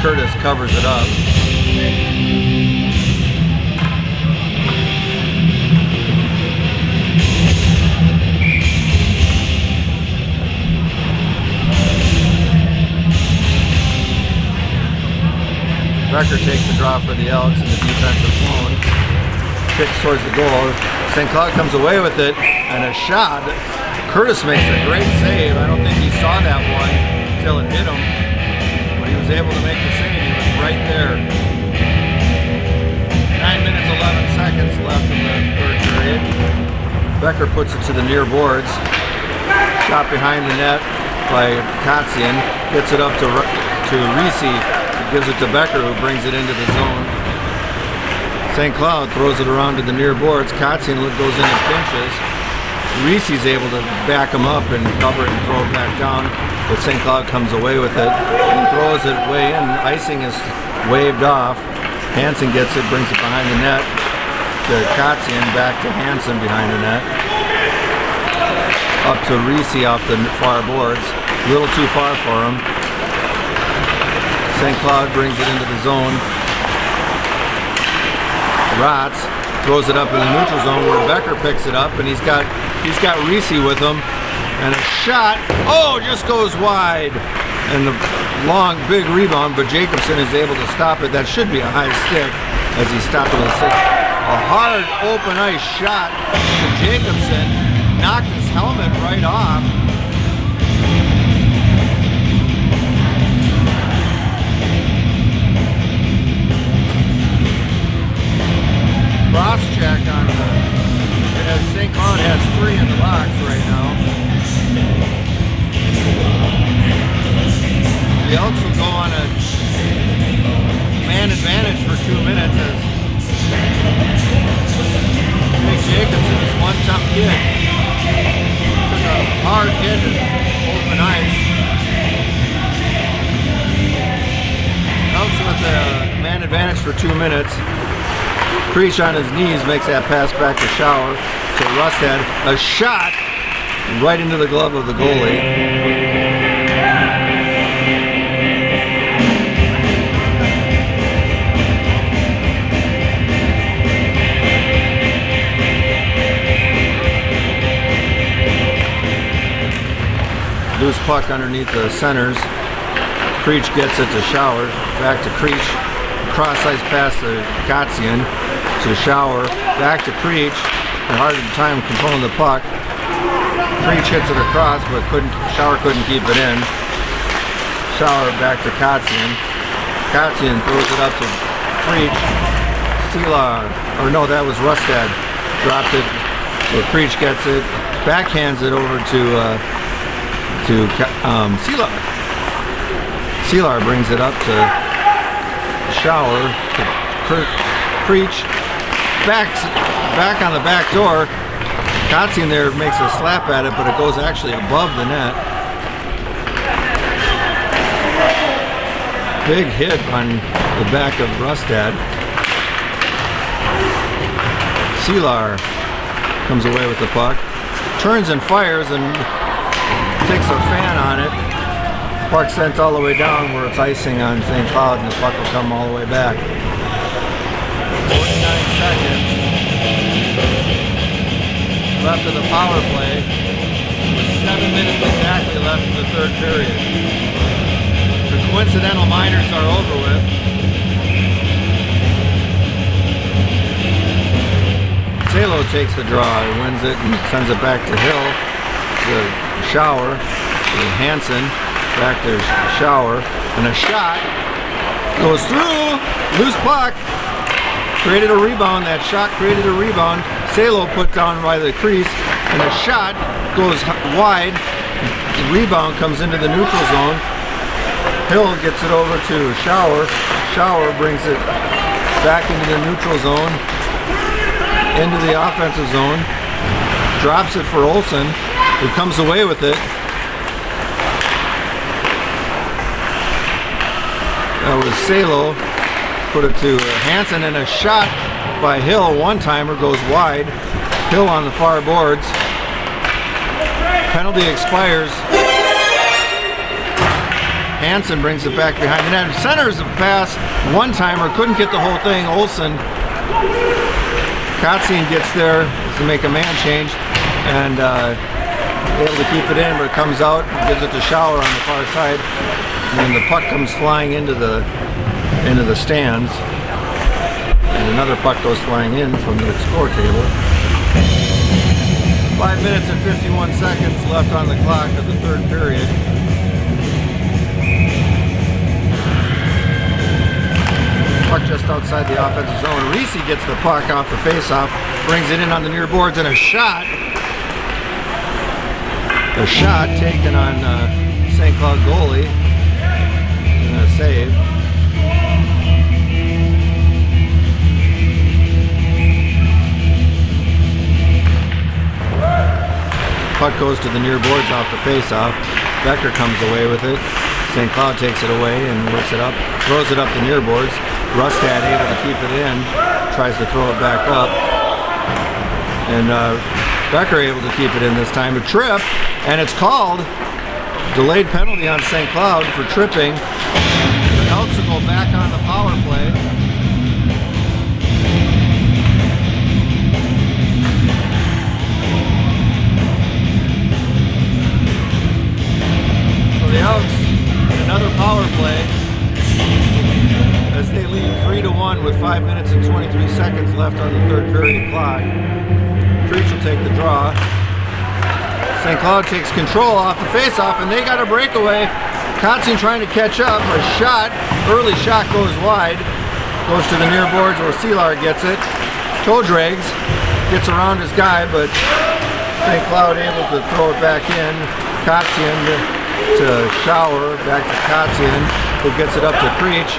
Curtis covers it up. Becker takes the draw for the Elks in the defensive zone. Kicks towards the goal. St. Cloud comes away with it and a shot. Curtis makes a great save. I don't think he saw that one until it hit him. When he was able to make the save, he was right there. 9 minutes, 11 seconds left in the third period. Becker puts it to the near boards. Shot behind the net by Katian. Gets it up to Reese. Gives it to Becker, who brings it into the zone. St. Cloud throws it around to the near boards. Katian goes in and pinches. Reese's able to back him up and cover it and throw it back down, but St. Cloud comes away with it and throws it way in. Icing is waved off. Hansen gets it, brings it behind the net to Katian, back to Hansen behind the net. Up to Reese off the far boards. A little too far for him. St. Cloud brings it into the zone. Rotz throws it up in the neutral zone where Becker picks it up, and he's got Reese with him, and a shot, just goes wide, and the long big rebound, but Jacobson is able to stop it. That should be a high stick as he stopped it with a stick. A hard open ice shot to Jacobson, knocked his helmet right off. Cross check on as St. Cloud has 3 in the box right now. The Elks will go on a man advantage for 2 minutes as Nick Jacobson is one tough kid. Took a hard hit in open ice. Elks with a man advantage for 2 minutes. Creech on his knees makes that pass back to Shower. So Rustad, a shot right into the glove of the goalie. Loose puck underneath the centers. Creech gets it to Shower. Back to Creech. Cross-ice pass to Katian. To Shower, back to Creech, and hard time controlling the puck. Creech hits it across, but Shower couldn't keep it in. Shower back to Katian. Katian throws it up to Creech. Seelar, or no, that was Rustad. Dropped it, so Creech gets it, backhands it over to Seelar. Seelar brings it up to Shower, to Creech. Back on the back door. Katian there makes a slap at it, but it goes actually above the net. Big hit on the back of Rustad. Seelar comes away with the puck. Turns and fires and takes a fan on it. Puck sent all the way down where it's icing on St. Cloud, and the puck will come all the way back. 49 seconds left of the power play, with 7 minutes exactly left in the third period. The coincidental minors are over with. Salo takes the draw, he wins it and sends it back to Hill, to Shower, to Hansen, back to Shower, and a shot goes through, loose puck. Created a rebound. That shot created a rebound. Salo put down by the crease, and a shot goes wide. The rebound comes into the neutral zone. Hill gets it over to Shower. Shower brings it back into the neutral zone, into the offensive zone. Drops it for Olsen, who comes away with it. That was Salo. Put it to Hansen, and a shot by Hill. One-timer goes wide. Hill on the far boards. Penalty expires. Hansen brings it back behind the net. Centers a pass. One-timer. Couldn't get the whole thing. Olsen. Kotzian gets there to make a man change. And able to keep it in, but it comes out. Gives it to Schauer on the far side. And the puck comes flying into the stands. And another puck goes flying in from the score table. 5 minutes and 51 seconds left on the clock of the third period. Puck just outside the offensive zone. Reese gets the puck off the faceoff, brings it in on the near boards, and a shot. A shot taken on St. Cloud goalie. And a save. Puck goes to the near boards off the faceoff. Becker comes away with it. St. Cloud takes it away and lifts it up, throws it up the near boards. Rustad able to keep it in, tries to throw it back up. And Becker able to keep it in this time. A trip, and it's called. Delayed penalty on St. Cloud for tripping. The Elks will go back on the power play. The Elks, another power play as they lead 3-1 with 5 minutes and 23 seconds left on the third period clock. Creech will take the draw. St. Cloud takes control off the faceoff, and they got a breakaway. Kotzian trying to catch up. A shot, early shot goes wide. Goes to the near boards where Seelar gets it. Toe drags, gets around his guy, but St. Cloud able to throw it back in. Kotzian to Schauer, back to Kotzian, who gets it up to Creech,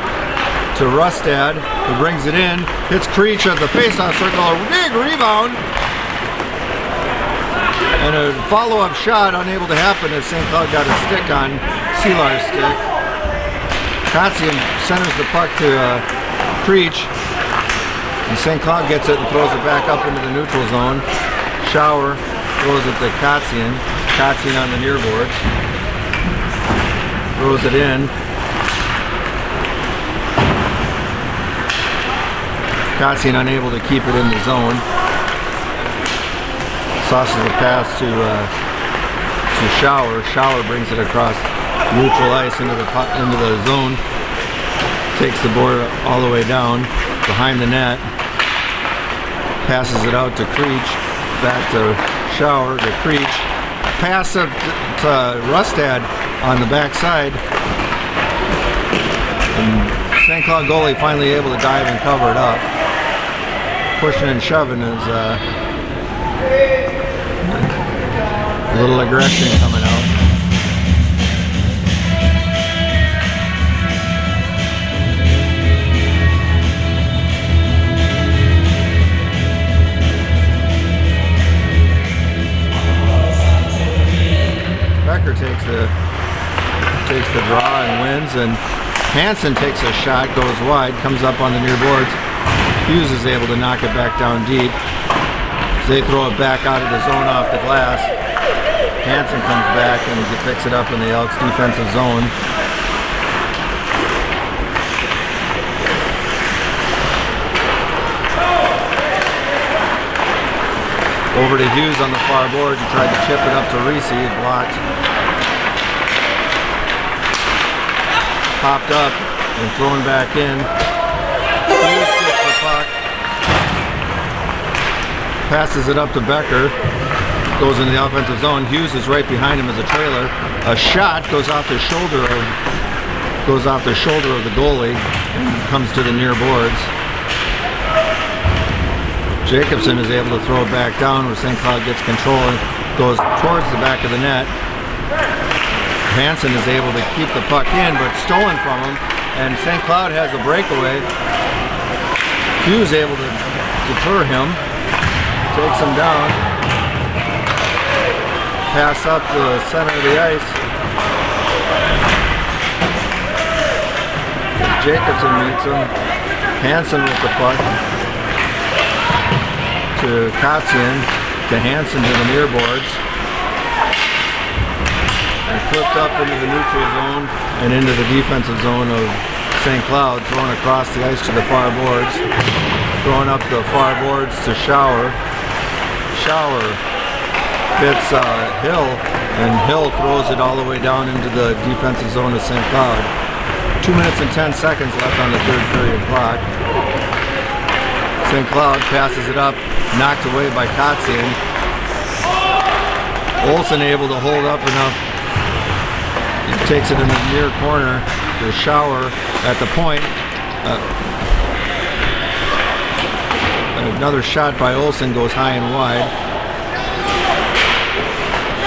to Rustad, who brings it in, hits Creech at the faceoff circle, a big rebound, and a follow-up shot unable to happen as St. Cloud got a stick on Seelar's stick. Kotzian centers the puck to Creech, and St. Cloud gets it and throws it back up into the neutral zone. Schauer throws it to Kotzian, Kotzian on the near boards. Throws it in. Kotzian unable to keep it in the zone. Sauces the pass to Schauer. Schauer brings it across neutral ice into the zone. Takes the board all the way down behind the net. Passes it out to Creech. Back to Schauer to Creech. Pass up to Rustad on the backside. And St. Cloud goalie finally able to dive and cover it up. Pushing and shoving is a little aggression coming out. Becker takes the draw and wins, and Hansen takes a shot, goes wide, comes up on the near boards. Hughes is able to knock it back down deep. They throw it back out of the zone off the glass. Hansen comes back and picks it up in the Elks defensive zone. Over to Hughes on the far boards. He tried to chip it up to Reese. Blocked. Popped up and thrown back in. Hughes gets the puck. Passes it up to Becker. Goes into the offensive zone. Hughes is right behind him as a trailer. A shot goes off the shoulder of the goalie and comes to the near boards. Jacobson is able to throw it back down where St. Cloud gets control and goes towards the back of the net. Hansen is able to keep the puck in, but stolen from him, and St. Cloud has a breakaway. Hughes able to deter him, takes him down, pass up the center of the ice. Jacobson meets him. Hansen with the puck to Kotzian, to Hansen to the near boards. And flipped up into the neutral zone and into the defensive zone of St. Cloud, thrown across the ice to the far boards. Throwing up the far boards to Shower. Shower hits Hill, and Hill throws it all the way down into the defensive zone of St. Cloud. 2 minutes and 10 seconds left on the third period clock. St. Cloud passes it up, knocked away by Kotzian. Olsen able to hold up enough. He takes it in the near corner to Shower at the point. Another shot by Olsen goes high and wide.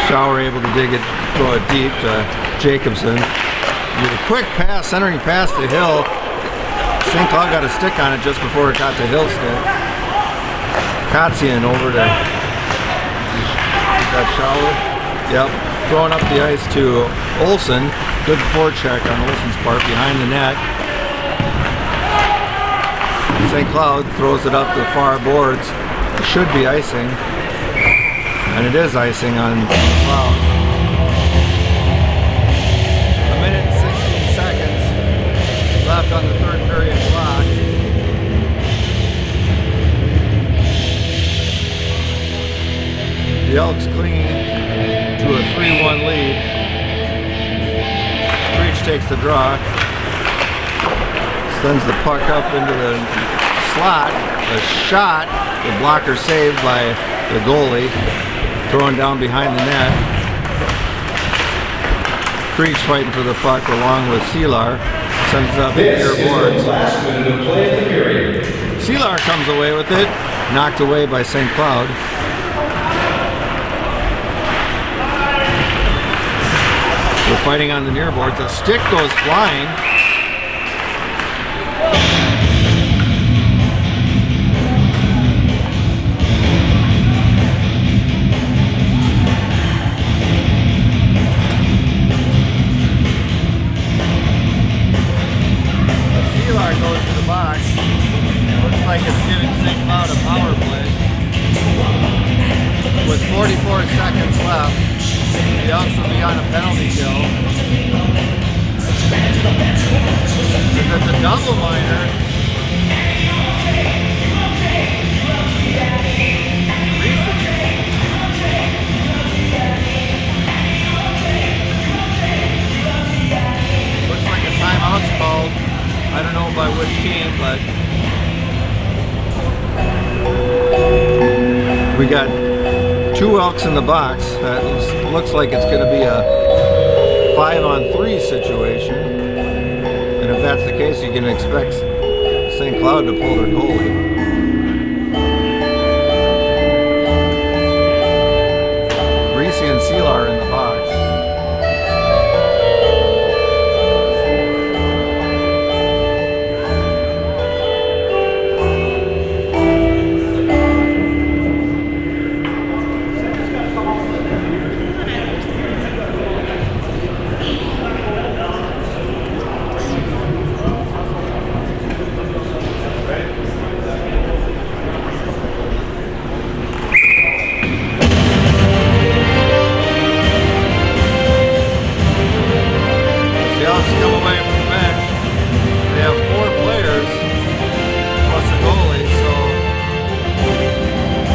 Shower able to dig it, throw it deep to Jacobson. A quick pass, centering pass to Hill. St. Cloud got a stick on it just before it got to Hill's stick. Kotzian over to that Shower. Yep, throwing up the ice to Olsen. Good forecheck on Olsen's part behind the net. St. Cloud throws it up the far boards. It should be icing. And it is icing on St. Cloud. A minute and 16 seconds left on the third period clock. The Elks clean to a 3-1 lead. Breach takes the draw. Sends the puck up into the slot. A shot. The blocker saved by the goalie. Thrown down behind the net. Breach fighting for the puck along with Seelar. Sends it up the near boards. Seelar comes away with it. Knocked away by St. Cloud. We're fighting on the near boards. A stick goes flying. Seelar goes to the box. Looks like it's giving St. Cloud a power play. With 44 seconds left, the Elks will be on a penalty kill. If it's a double minor, looks like a timeout's called. I don't know by which team, but we got two Elks in the box. That looks like it's going to be a 5-on-3 situation. And if that's the case, you can expect St. Cloud to pull their goalie. Reese and Seelar in the box.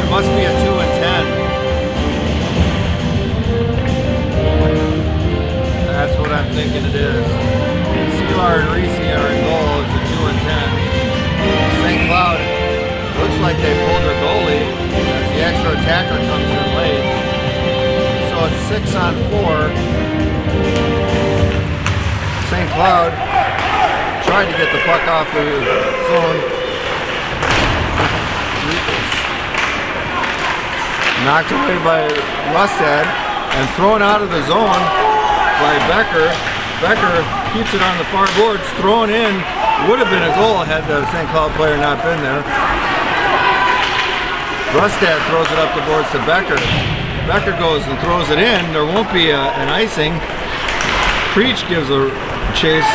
Must be a 2-10. That's what I'm thinking it is. Seelar and Reese are in goal. It's a 2-10. St. Cloud looks like they pulled their goalie as the extra attacker comes in late. So it's 6-on-4. St. Cloud tried to get the puck off the zone. Knocked away by Rustad and thrown out of the zone by Becker. Becker keeps it on the far boards, thrown in. Would have been a goal had the St. Cloud player not been there. Rustad throws it up the boards to Becker. Becker goes and throws it in. There won't be an icing. Preach gives a chase.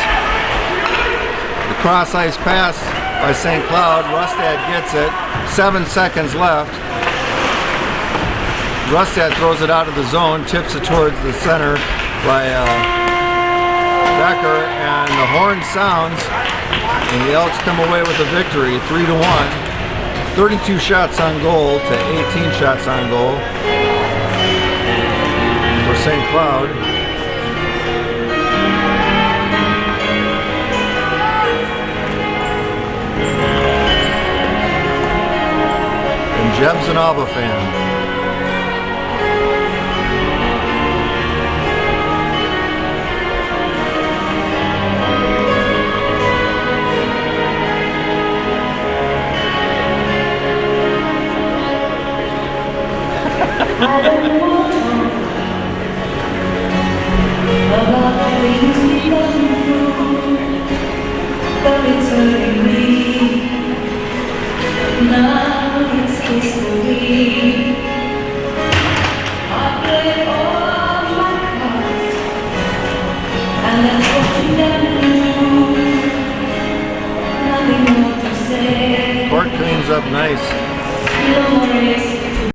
cross ice pass by St. Cloud. Rustad gets it. 7 seconds left. Rustad throws it out of the zone, tips it towards the center by Becker, and the horn sounds, and the Elks come away with a victory, 3-1. 32 shots on goal to 18 shots on goal for St. Cloud. And Jeb's an Alba fan. I don't want to talk about the things we've gone through, but it's hurting me. Now it's history. I play all my cards, and that's what you never do. Nothing more to say. Court cleans up nice. No more